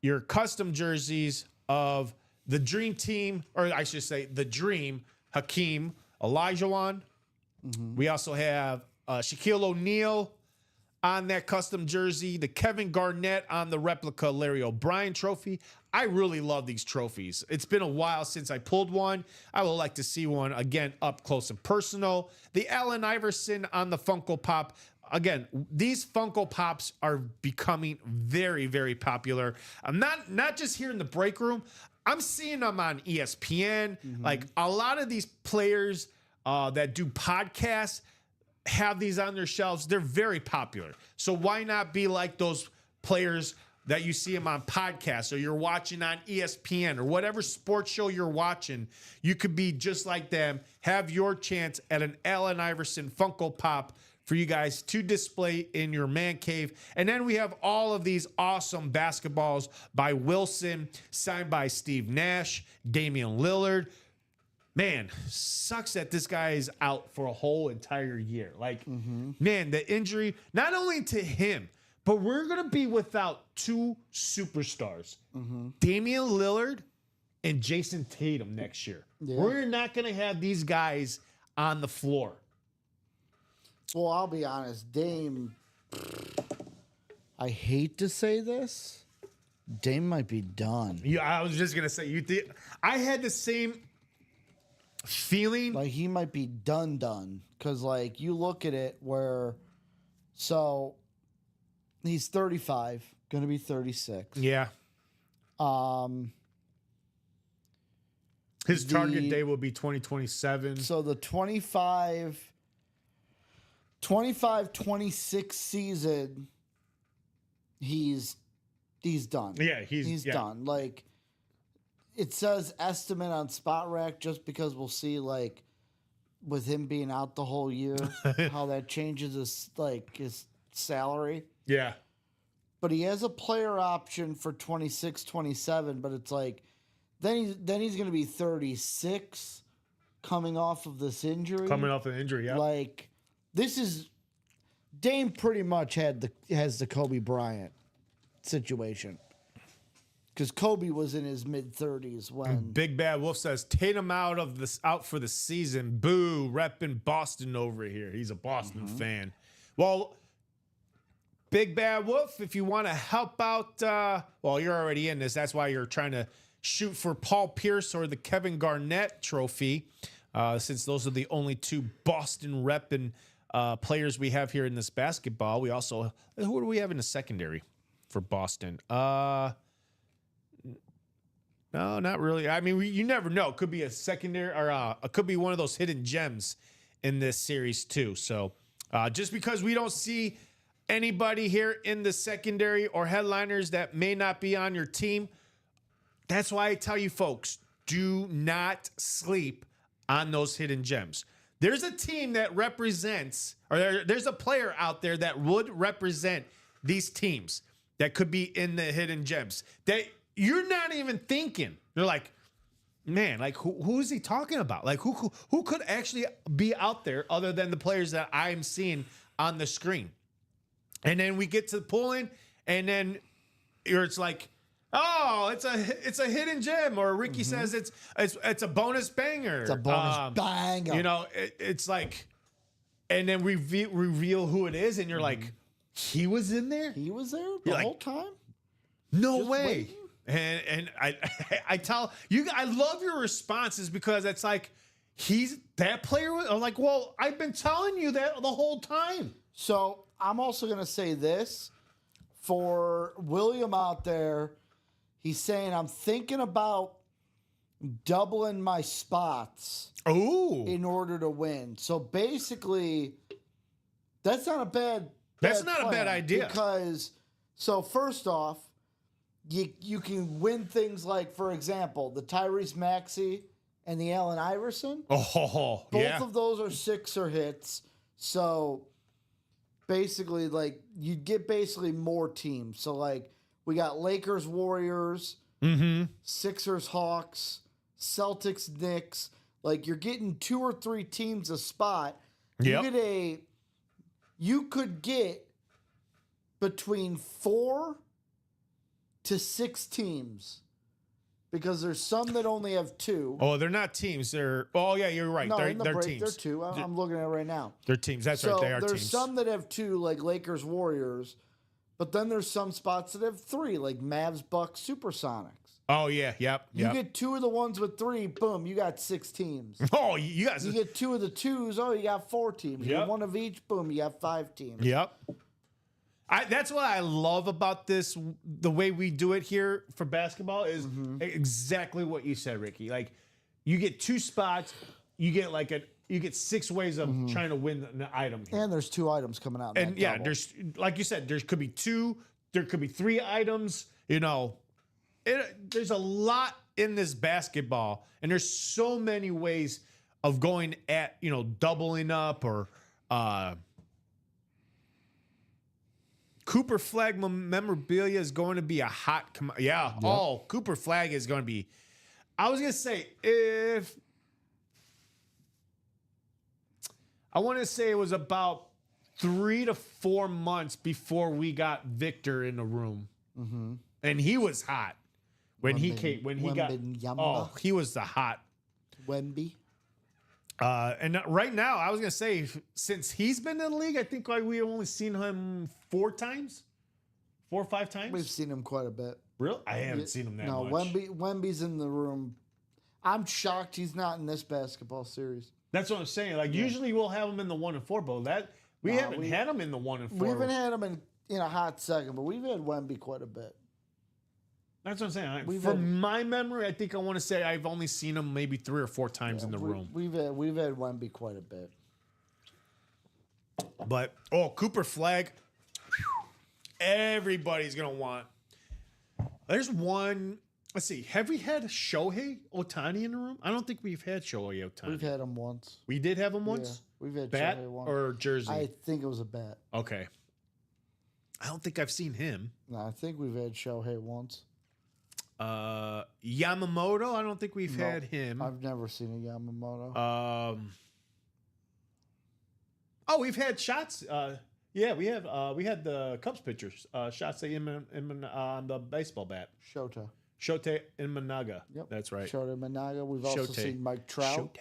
your custom jerseys of the Dream Team, or I should say the Dream, Hakeem Olajuwon. We also have Shaquille O'Neal on that custom jersey, the Kevin Garnett on the replica Larry O'Brien trophy. I really love these trophies. It's been a while since I pulled one. I would like to see one again up close and personal. The Allen Iverson on the Funko Pop. Again, these Funko Pops are becoming very, very popular. I'm not just here in the break room. I'm seeing them on ESPN. A lot of these players that do podcasts have these on their shelves. They're very popular. So why not be like those players that you see them on podcasts or you're watching on ESPN or whatever sports show you're watching? You could be just like them. Have your chance at an Allen Iverson Funko Pop for you guys to display in your man cave. And then we have all of these awesome basketballs by Wilson, signed by Steve Nash, Damian Lillard. Man, sucks that this guy is out for a whole entire year. Like, man, the injury, not only to him, but we're going to be without two superstars, Damian Lillard and Jason Tatum next year. Yeah. We're not going to have these guys on the floor. Well, I'll be honest, Dame, I hate to say this, Dame might be done. Yeah, I was just going to say, I had the same feeling. Like, he might be done. Because, like, you look at it where, so, he's 35, going to be 36. Yeah. His target day will be 2027. So, the 25-26 season, he's done. Yeah, he's done. Like, it says estimate on Spot Rack just because we'll see, like, with him being out the whole year, how that changes his salary. Yeah. But he has a player option for 26, 27, but it's like, then he's going to be 36 coming off of this injury. Coming off an injury, yeah. Like, this is, Dame pretty much has the Kobe Bryant situation. Because Kobe was in his mid-30s when... Big Bad Wolf says, Tatum out for the season. Boo, repping Boston over here. He's a Boston fan. Well, Big Bad Wolf, if you want to help out... well, you're already in this. That's why you're trying to shoot for Paul Pierce or the Kevin Garnett trophy, since those are the only two Boston repping players we have here in this basketball. We also... Who do we have in the secondary for Boston? No, not really. I mean, you never know. It could be a secondary, or it could be one of those hidden gems in this series too. So, just because we don't see anybody here in the secondary or headliners that may not be on your team, that's why I tell you folks, do not sleep on those hidden gems. There's a team that represents, or there's a player out there that would represent these teams that could be in the hidden gems that you're not even thinking. You're like, man, like who is he talking about? Like who could actually be out there other than the players that I'm seeing on the screen? And then we get to the pulling, and then it's like, oh, it's a hidden gem, or Ricky says it's a bonus banger. It's a bonus banger. You know, it's like, and then reveal who it is, and you're like, he was in there. He was there the whole time? No Just way. waiting? And I tell you, I love your responses because it's like, he's that player. I'm like, well, I've been telling you that the whole time. So I'm also going to say this for William out there. He's saying, I'm thinking about doubling my spots in order to win. So basically, that's not a bad bad idea. Because, so first off, you can win things like, for example, the Tyrese Maxey and the Allen Iverson. Oh, Both of those are sixer hits. So basically, like, you get basically more teams. So, like, we got Lakers, Warriors, Sixers, Hawks, Celtics, Knicks. Like, you're getting 2 or 3 teams a spot. Yep. You could get between 4 to 6 teams, because there's some that only have 2. Oh, they're not teams. They're you're right. No, in the they're break, teams. they're 2. I'm looking at it right now. They're teams. That's So right. They are there's teams. some that have 2, like Lakers, Warriors, but then there's some spots that have 3, like Mavs, Bucks, Supersonics. Oh yeah, yep. You get 2 of the ones with 3, boom, you got 6 teams. Oh, you guys. You get 2 of the 2s, oh, you got 4 teams. You Yep. get 1 of each, boom, you got 5 teams. Yep. That's what I love about this. The way we do it here for basketball is exactly what you said, Ricky. Like, you get 2 spots, you get 6 ways of trying to win the item here. And there's 2 items coming out. In And that yeah, double. there's, like you said, there could be 2, there could be 3 items. You know, there's a lot in this basketball, and there's so many ways of going at, doubling up or Cooper Flag memorabilia is going to be a hot yeah. Yep. Oh, Cooper Flag is going to be. I was going to say I want to say it was about 3 to 4 months before we got Victor in the room. Mm-hmm. And he was hot when he was the hot Wemby. And right now, I was gonna say, since he's been in the league, I think like we've only seen him 4 or 5 times. We've seen him quite a bit. Really? I haven't seen him that much. No, Wemby's in the room. I'm shocked he's not in this basketball series. That's what I'm saying. Like usually we'll have him in the 1 and 4 bowl. We haven't had him in the 1 and 4. We haven't had him in a hot second, but we've had Wemby quite a bit. That's what I'm saying. From my memory, I think I want to say I've only seen him maybe 3 or 4 times in the room. We've had Wemby quite a bit. But Cooper Flag, everybody's gonna want. There's one. Let's see. Have we had Shohei Ohtani in the room? I don't think we've had Shohei Ohtani. We've had him once. We did have him once. Yeah, we've had bat Shohei once. Or jersey. I think it was a bat. Okay. I don't think I've seen him. No, I think we've had Shohei once. Yamamoto. I don't think we've had him. I've never seen a Yamamoto. We've had shots. Yeah, we have. We had the Cubs pitchers. Shots on the baseball bat. Shota Imanaga. Yep, that's right. Shota Imanaga. We've also seen Mike Trout.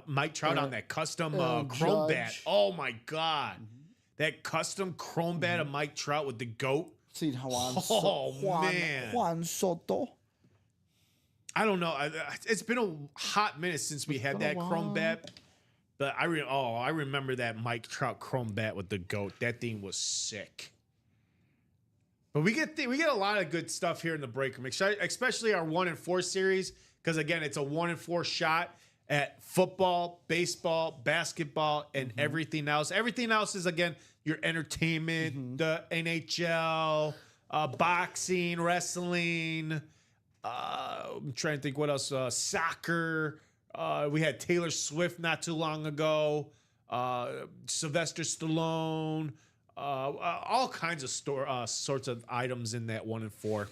Mike Trout on that custom chrome bat. Oh my God, that custom chrome bat of Mike Trout with the goat. Seen Juan Soto. I don't know. It's been a hot minute since we had that chrome bat. But I remember that Mike Trout chrome bat with the goat. That thing was sick. But we get a lot of good stuff here in the break room, especially our 1 and 4 series. Because again, it's a 1 and 4 shot at football, baseball, basketball, and everything else. Everything else is again your entertainment, the NHL, boxing, wrestling. I'm trying to think what else. Soccer. We had Taylor Swift not too long ago. Sylvester Stallone. All kinds of sorts of items in that 1 and 4,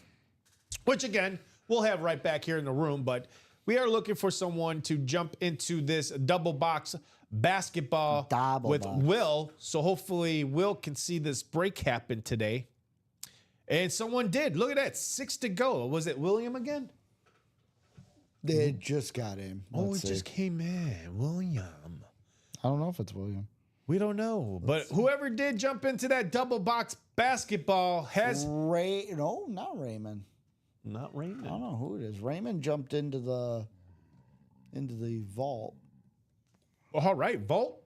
which again we'll have right back here in the room. But we are looking for someone to jump into this double box basketball with Will. So hopefully Will can see this break happen today. And someone did. Look at that. 6 to go. Was it William again? They just got him. Just came in. William. I don't know if it's William. We don't know. But whoever did jump into that double box basketball has... No, not Raymond. Not Raymond. I don't know who it is. Raymond jumped into the vault. All right, vault.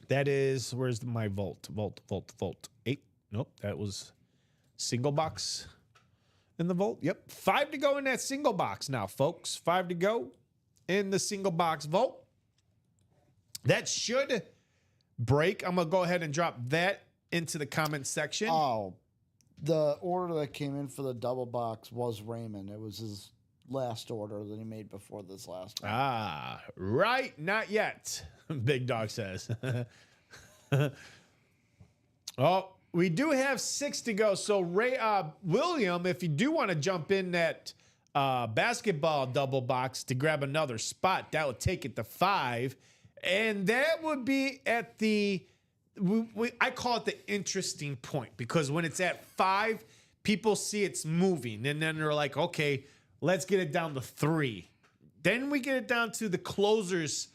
That is, where's my vault? Vault. 8. Nope, that was single box in the vault. Yep, 5 to go in that single box now, folks. 5 to go in the single box vault. That should break. I'm going to go ahead and drop that into the comment section. Oh, the order that came in for the double box was Raymond. It was his last order that he made before this last one. Ah, right. Not yet, Big Dog says. We do have 6 to go. So, William, if you do want to jump in that basketball double box to grab another spot, that would take it to 5. And that would be at I call it the interesting point, because when it's at 5, people see it's moving. And then they're like, okay, let's get it down to 3. Then we get it down to the closer's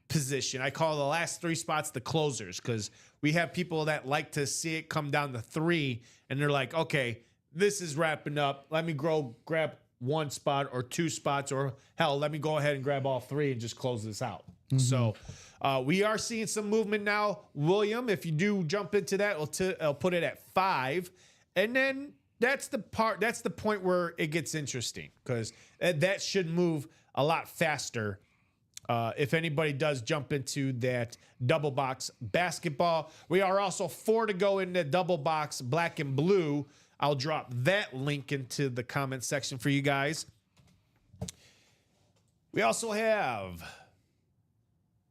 position. I call the last 3 spots the closers, because we have people that like to see it come down to 3. And they're like, okay, this is wrapping up. Let me grab 1 spot or 2 spots, or hell, let me go ahead and grab all 3 and just close this out. So we are seeing some movement now. William, if you do jump into that, I'll put it at 5. And then that's the point where it gets interesting, because that should move a lot faster if anybody does jump into that double box basketball. We are also 4 to go in the double box black and blue. I'll drop that link into the comment section for you guys. We also have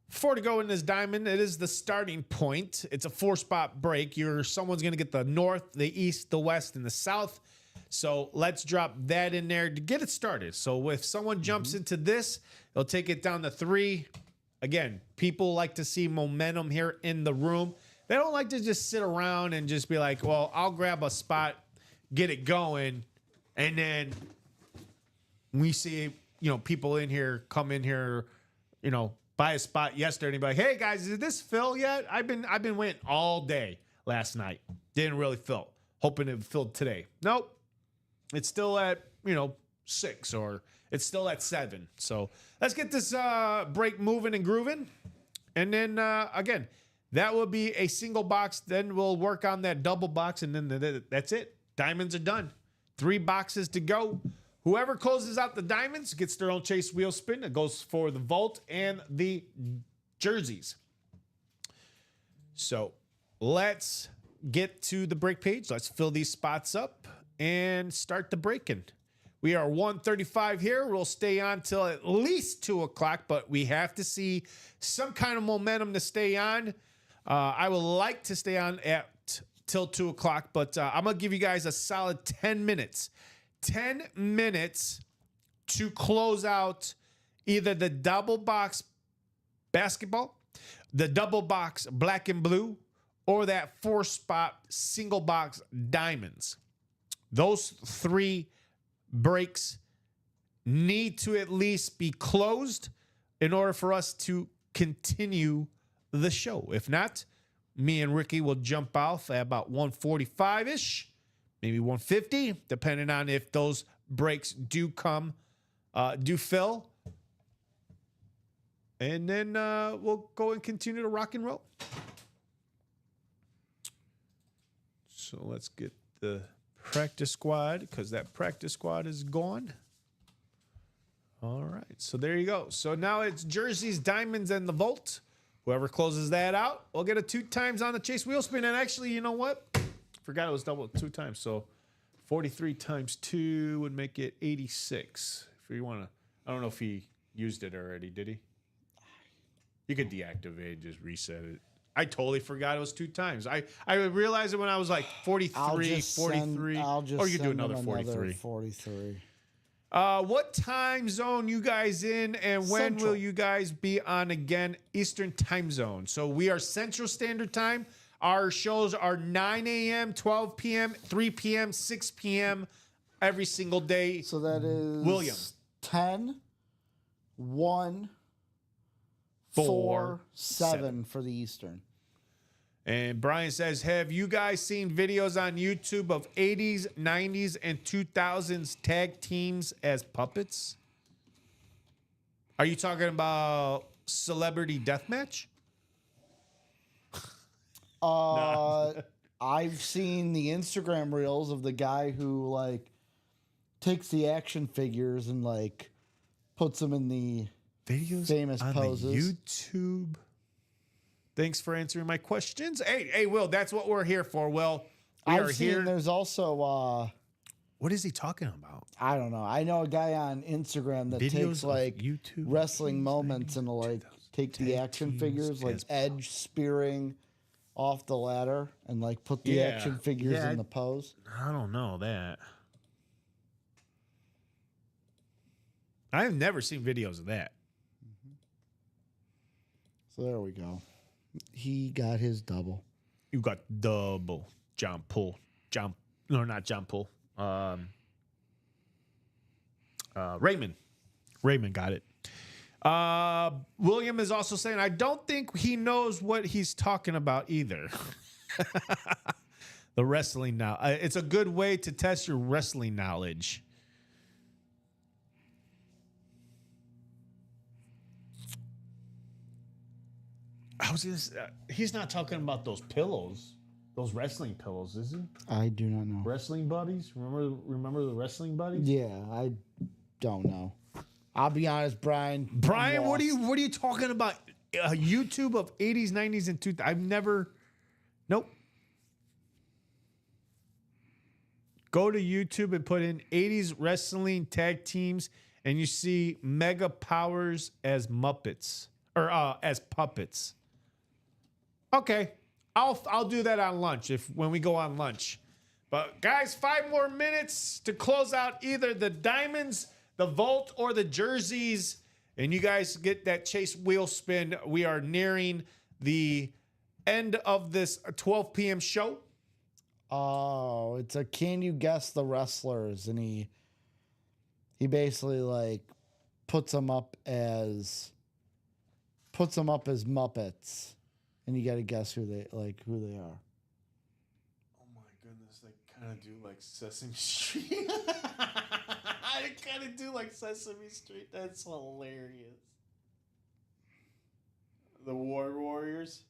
4 to go in this diamond. It is the starting point. It's a 4-spot break. Someone's going to get the north, the east, the west, and the south. So let's drop that in there to get it started. So if someone jumps into this, they'll take it down to 3. Again, people like to see momentum here in the room. They don't like to just sit around and just be like, well, I'll grab a spot, get it going, and then we see, people in here come in here, buy a spot yesterday and be like, hey guys, did this fill yet? I've been waiting all day last night. Didn't really fill. Hoping it filled today. Nope. It's still at, 6 or it's still at 7. So let's get this break moving and grooving. And then again, that will be a single box. Then we'll work on that double box, and then that's it. Diamonds are done. 3 boxes to go. Whoever closes out the diamonds gets their own chase wheel spin. It goes for the vault and the jerseys. So let's get to the break page. Let's fill these spots up and start the breaking. We are 1:35 here. We'll stay on till at least 2 o'clock, but we have to see some kind of momentum to stay on. I would like to stay on till 2 o'clock, but I'm going to give you guys a solid 10 minutes. 10 minutes to close out either the double box basketball, the double box black and blue, or that 4-spot single box diamonds. Those 3 breaks need to at least be closed in order for us to continue the show. If not, me and Ricky will jump off at about 1:45-ish. Maybe 150, depending on if those breaks do fill. And then we'll go and continue to rock and roll. So let's get the practice squad, because that practice squad is gone. All right, so there you go. So now it's jerseys, diamonds, and the vault. Whoever closes that out will get a 2 times on the chase wheel spin. And actually, you know what? Forgot it was double 2 times. So 43 times 2 would make it 86. If you want to, I don't know if he used it already, did he? You could deactivate, just reset it. I totally forgot it was 2 times. I realized it when I was like 43, 43. Or you could do another 43. 43. What time zone you guys in, and when Central. will you guys be on again? Eastern time zone. So we are Central Standard Time. Our shows are 9 a.m., 12 p.m., 3 p.m., 6 p.m. every single day. So that is William. 10, 1, 4, 7 for the Eastern. And Brian says, have you guys seen videos on YouTube of 80s, 90s, and 2000s tag teams as puppets? Are you talking about Celebrity Deathmatch? I've seen the Instagram reels of the guy who takes the action figures and puts them in the Videos famous on poses. the YouTube. Thanks for answering my questions. Hey, Will, that's what we're here for, Will. I've seen there's also What is he talking about? I don't know. I know a guy on Instagram that Videos takes of YouTube wrestling moments and take the tag action teams figures as Edge spearing off the ladder and put the action figures in the pose. I don't know that. I have never seen videos of that. So there we go. He got his double. You got double John Paul. Not John Paul. Raymond. Raymond got it. William is also saying, I don't think he knows what he's talking about either. The wrestling now. It's a good way to test your wrestling knowledge. He's not talking about those pillows, those wrestling pillows, is he? I do not know. Wrestling buddies? Remember the wrestling buddies? Yeah, I don't know. I'll be honest, Brian. Brian, what are you talking about? YouTube of 80s, 90s, and 2000s. I've never. Nope. Go to YouTube and put in 80s wrestling tag teams, and you see Mega Powers as Muppets. or as puppets. Okay, I'll do that on lunch when we go on lunch. But guys, 5 more minutes to close out either the diamonds, the vault, or the jerseys, and you guys get that Chase wheel spin. We are nearing the end of this 12 p.m. show. Oh, it's a can you guess the wrestlers? And he basically like puts them up as Muppets, and you got to guess who they are. Oh my goodness, they kind of do like Sesame Street. They kind of do like Sesame Street. That's hilarious. The War Warriors.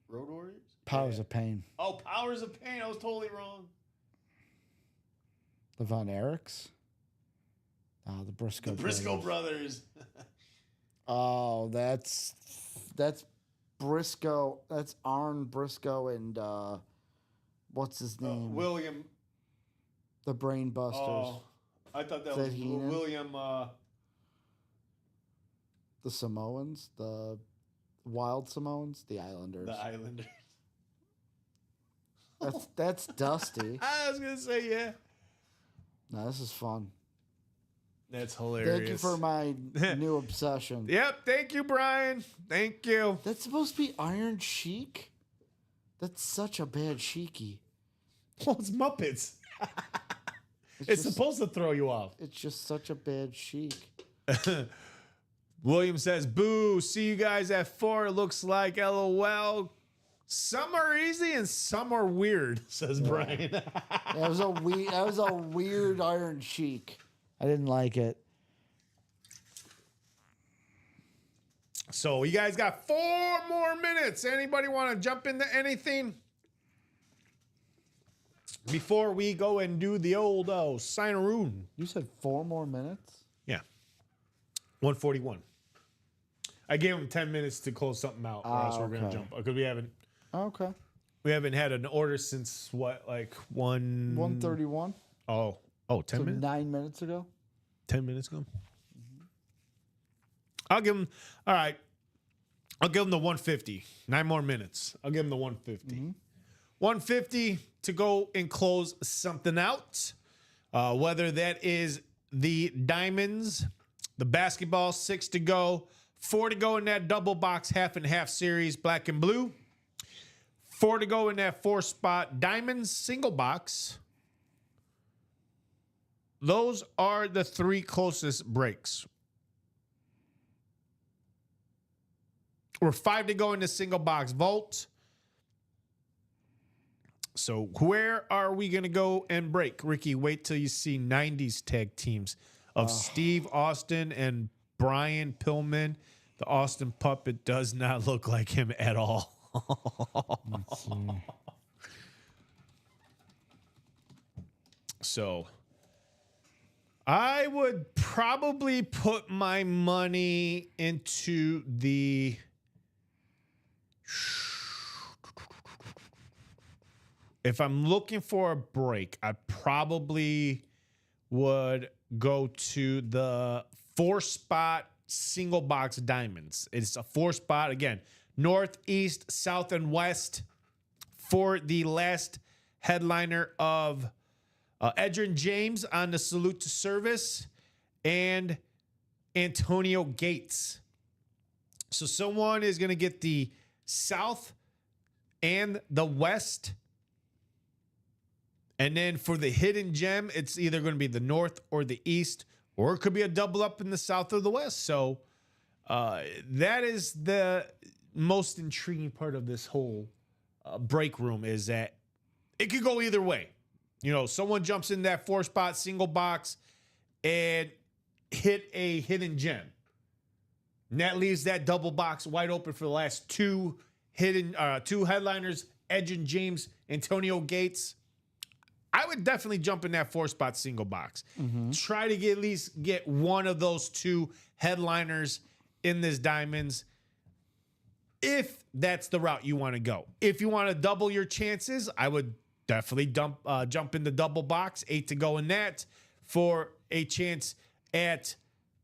Road Warriors? Powers of Pain. Oh, Powers of Pain. I was totally wrong. The Von Erichs. The Briscoe. The Briscoe Brothers. Oh, that's Briscoe. That's Arn Briscoe and what's his name? William. The Brain Busters. Oh, I thought that was Heenan? William. The Samoans, the Wild Samoans, the Islanders. The Islanders. That's Dusty. I was gonna say yeah. No, this is fun. That's hilarious. Thank you for my new obsession. Yep, thank you, Brian. Thank you. That's supposed to be Iron Sheik? That's such a bad Sheiky. Well, it's Muppets. It's just- supposed to throw you off. It's just such a bad Sheik. William says, boo, see you guys at 4. Looks like LOL. Some are easy and some are weird, says Brian. That was a weird Iron Sheik. I didn't like it. So you guys got 4 more minutes. Anybody want to jump into anything? Before we go and do the old sign-a-roon. You said 4 more minutes? Yeah. 141. I gave him 10 minutes to close something out, or else we're going to okay. jump. Because we haven't had an order since what, like 131? Oh, 10 So minutes? 9 minutes ago? 10 minutes ago? I'll give him, all right. I'll give him the 150. 9 more minutes. I'll give him the 150. 150 to go and close something out. Whether that is the diamonds, the basketball, 6 to go, 4 to go in that double box half and half series, black and blue. 4 to go in that 4-spot diamonds, single box. Those are the 3 closest breaks. We're 5 to go in the single box vault. So where are we going to go and break? Ricky, wait till you see 90s tag teams of Steve Austin and Brian Pillman. The Austin puppet does not look like him at all. So I would probably put my money into the... If I'm looking for a break, I probably would go to the 4-spot single box diamonds. It's a 4-spot, again, north, east, south, and west for the last headliner of Edgerrin James on the Salute to Service and Antonio Gates. So someone is going to get the south and the west. And then for the hidden gem, it's either going to be the north or the east, or it could be a double up in the south or the west. So that is the most intriguing part of this whole break room, is that it could go either way. You know, someone jumps in that 4-spot single box and hit a hidden gem. And that leaves that double box wide open for the last 2 headliners, Edgerrin James, Antonio Gates. I would definitely jump in that 4-spot single box. Try to at least get one of those 2 headliners in this diamonds, if that's the route you want to go. If you want to double your chances, I would definitely jump in the double box, 8 to go in that, for a chance at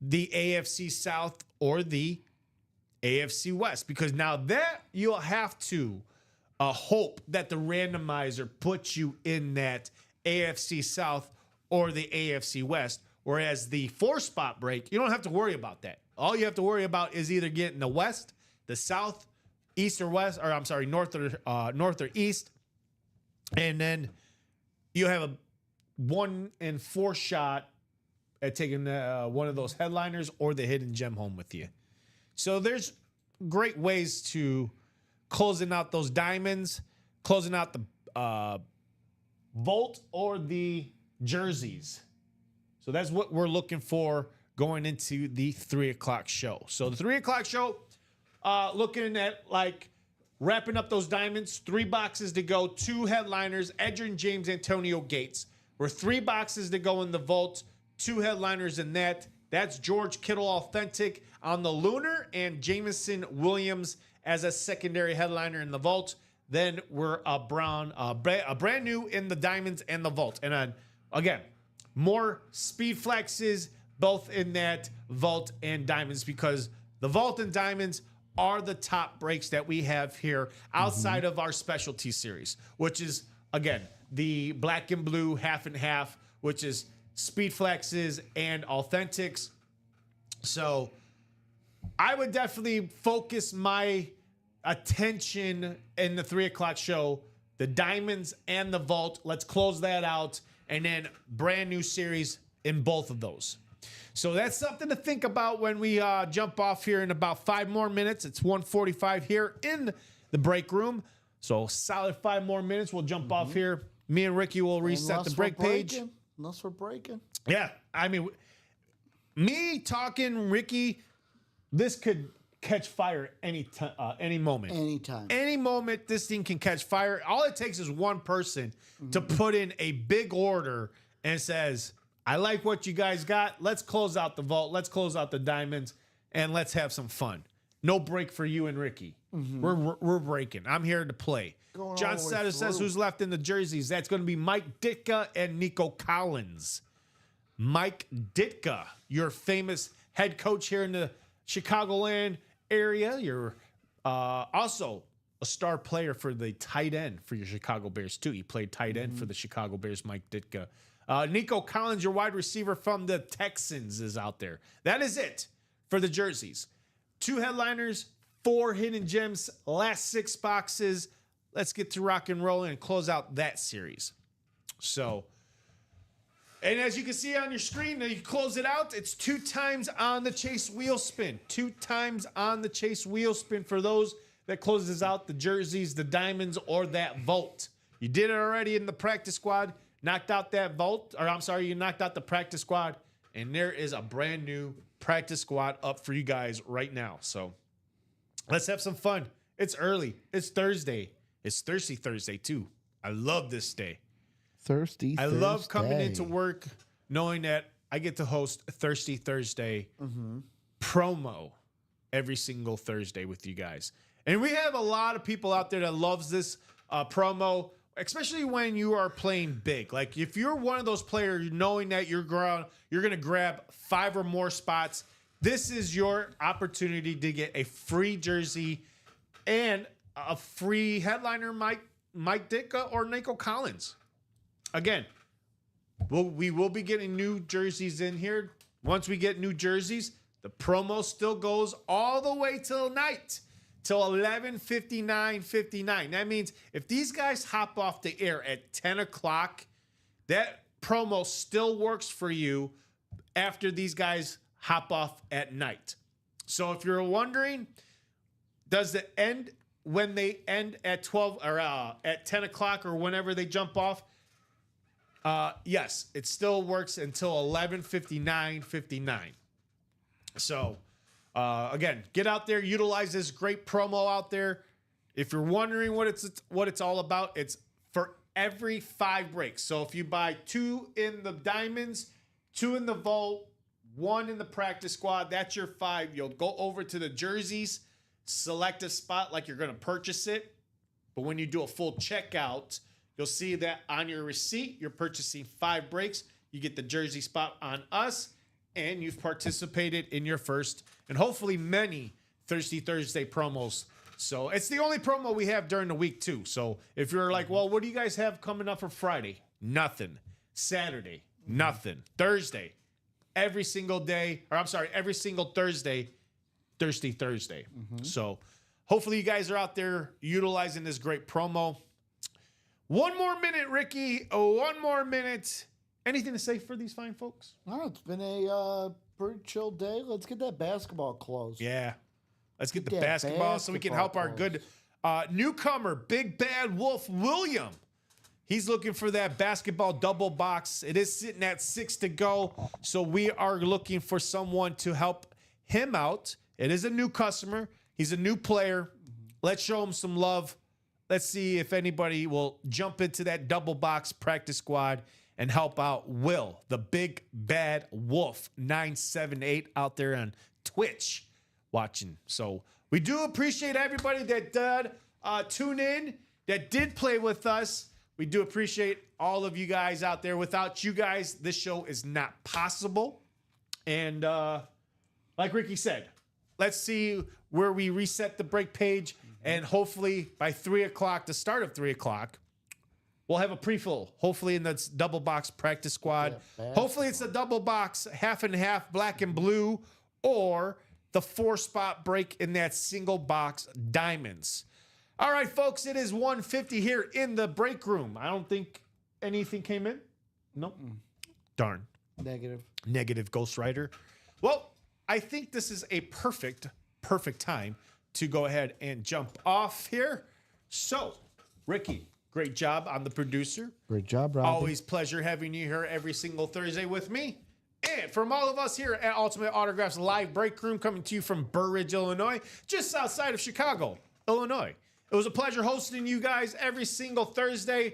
the AFC South or the AFC West, because now that you'll have to hope that the randomizer puts you in that AFC South or the AFC West, whereas the 4-spot break, you don't have to worry about that. All you have to worry about is either getting the West, the South, East or West, or I'm sorry, North or East, and then you have a 1 in 4 shot at taking one of those headliners or the hidden gem home with you. So there's great ways to closing out those diamonds, closing out the vault or the jerseys. So that's what we're looking for going into the 3 o'clock show. So the 3 o'clock show, looking at like wrapping up those diamonds, 3 boxes to go, 2 headliners, Edgerrin James, Antonio Gates. We're 3 boxes to go in the vault, 2 headliners in that. That's George Kittle Authentic on the Lunar and Jameson Williams as a secondary headliner in the vault. Then we're a brand new in the diamonds and the vault. And again, more speed flexes both in that vault and diamonds, because the vault and diamonds are the top breaks that we have here outside of our specialty series, which is, again, the black and blue half and half, which is speed flexes and authentics. So I would definitely focus my attention in the 3 o'clock show, the diamonds and the vault. Let's close that out, and then brand new series in both of those. So that's something to think about when we jump off here in about 5 more minutes. It's 1:45 here in the break room. So solid 5 more minutes. We'll jump off here. Me and Ricky will reset the break page. Unless we're breaking. Yeah. I mean, me talking, Ricky, this could catch fire any moment. Anytime. Any moment this thing can catch fire. All it takes is one person to put in a big order and says, I like what you guys got. Let's close out the vault. Let's close out the diamonds, and let's have some fun. No break for you and Ricky. We're breaking. I'm here to play. John Sutter says, who's left in the jerseys? That's going to be Mike Ditka and Nico Collins. Mike Ditka, your famous head coach here in the Chicagoland area. You're also a star player for the tight end for your Chicago Bears, too. He played tight end for the Chicago Bears, Mike Ditka. Nico Collins, your wide receiver from the Texans, is out there. That is it for the jerseys. 2 headliners, 4 hidden gems, last 6 boxes. Let's get to rock and roll and close out that series. So, and as you can see on your screen, you close it out. It's 2 times on the chase wheel spin. 2 times on the chase wheel spin for those that closes out the jerseys, the diamonds, or that vault. You did it already in the practice squad. Knocked out that vault, or I'm sorry, you knocked out the practice squad, and there is a brand new practice squad up for you guys right now. So let's have some fun. It's early. It's Thursday. It's Thirsty Thursday, too. I love this day. Thursday. I love coming into work knowing that I get to host Thirsty Thursday promo every single Thursday with you guys. And we have a lot of people out there that loves this promo, especially when you are playing big. Like if you're one of those players knowing that you're going to grab 5 or more spots, this is your opportunity to get a free jersey and a free headliner, Mike Ditka or Nico Collins. Again, we will be getting new jerseys in here. Once we get new jerseys, the promo still goes all the way till night. Till 11:59. That means if these guys hop off the air at 10 o'clock, that promo still works for you after these guys hop off at night. So if you're wondering, does it end when they end at 12 or at 10 o'clock or whenever they jump off? Yes, it still works until 11:59. So again, get out there, utilize this great promo out there. If you're wondering what it's all about, it's for every 5 breaks. So if you buy 2 in the diamonds, 2 in the vault, 1 in the practice squad, that's your 5. You'll go over to the jerseys, select a spot like you're going to purchase it. But when you do a full checkout, you'll see that on your receipt, you're purchasing 5 breaks. You get the jersey spot on us and you've participated in your first and hopefully many Thirsty Thursday promos. So it's the only promo we have during the week too. So if you're like, well, what do you guys have coming up for Friday? Nothing. Saturday, nothing. Thursday, every single day, or I'm sorry, every single Thursday, Thirsty Thursday. So hopefully you guys are out there utilizing this great promo. One more minute, Ricky. One more minute. Anything to say for these fine folks? Oh, it's been a pretty chill day. Let's get that basketball closed. Yeah. Let's get the Yeah, basketball so we can help our basketball good newcomer, Big Bad Wolf William. He's looking for that basketball double box. It is sitting at 6 to go. So we are looking for someone to help him out. It is a new customer. He's a new player. Let's show him some love. Let's see if anybody will jump into that double box practice squad and help out Will, the Big Bad Wolf 978 out there on Twitch watching. So we do appreciate everybody that did tune in, that did play with us. We do appreciate all of you guys out there. Without you guys, this show is not possible. And like Ricky said, let's see where we reset the break page. And hopefully by 3 o'clock, the start of 3 o'clock, we'll have a pre-fill. Hopefully in the double box practice squad. Yeah, Hopefully it's a double box, half and half, black and blue, or the 4-spot break in that single box diamonds. All right, folks, it is 1:50 here in the break room. I don't think anything came in. Nope. Darn. Negative Ghost Rider. Well, I think this is a perfect time to go ahead and jump off here. So, Ricky, great job on the producer. Great job, Robbie. Always pleasure having you here every single Thursday with me. And from all of us here at Ultimate Autographs Live Break Room, coming to you from Burr Ridge, Illinois, just outside of Chicago, Illinois. It was a pleasure hosting you guys every single Thursday,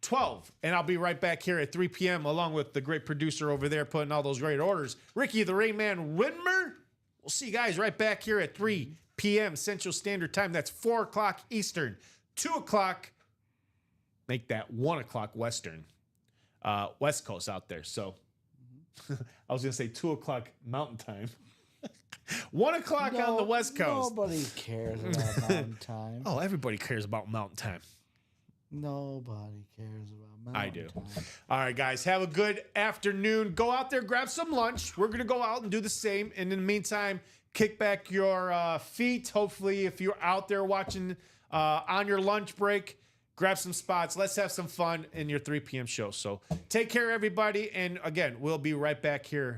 12. And I'll be right back here at 3 p.m. along with the great producer over there putting all those great orders, Ricky the Rayman Widmer. We'll see you guys right back here at 3 p.m. Central Standard Time. That's 4 o'clock Eastern, 2 o'clock. Make that 1 o'clock Western. West Coast out there. So I was going to say 2 o'clock Mountain Time. 1 o'clock on the West Coast. Nobody cares about Mountain Time. Oh, everybody cares about Mountain Time. Nobody cares about Mountain I do. Time. All right, guys, have a good afternoon. Go out there, grab some lunch. We're going to go out and do the same. And in the meantime, kick back your feet. Hopefully, if you're out there watching on your lunch break, grab some spots. Let's have some fun in your 3 p.m. show. So take care, everybody. And again, we'll be right back here.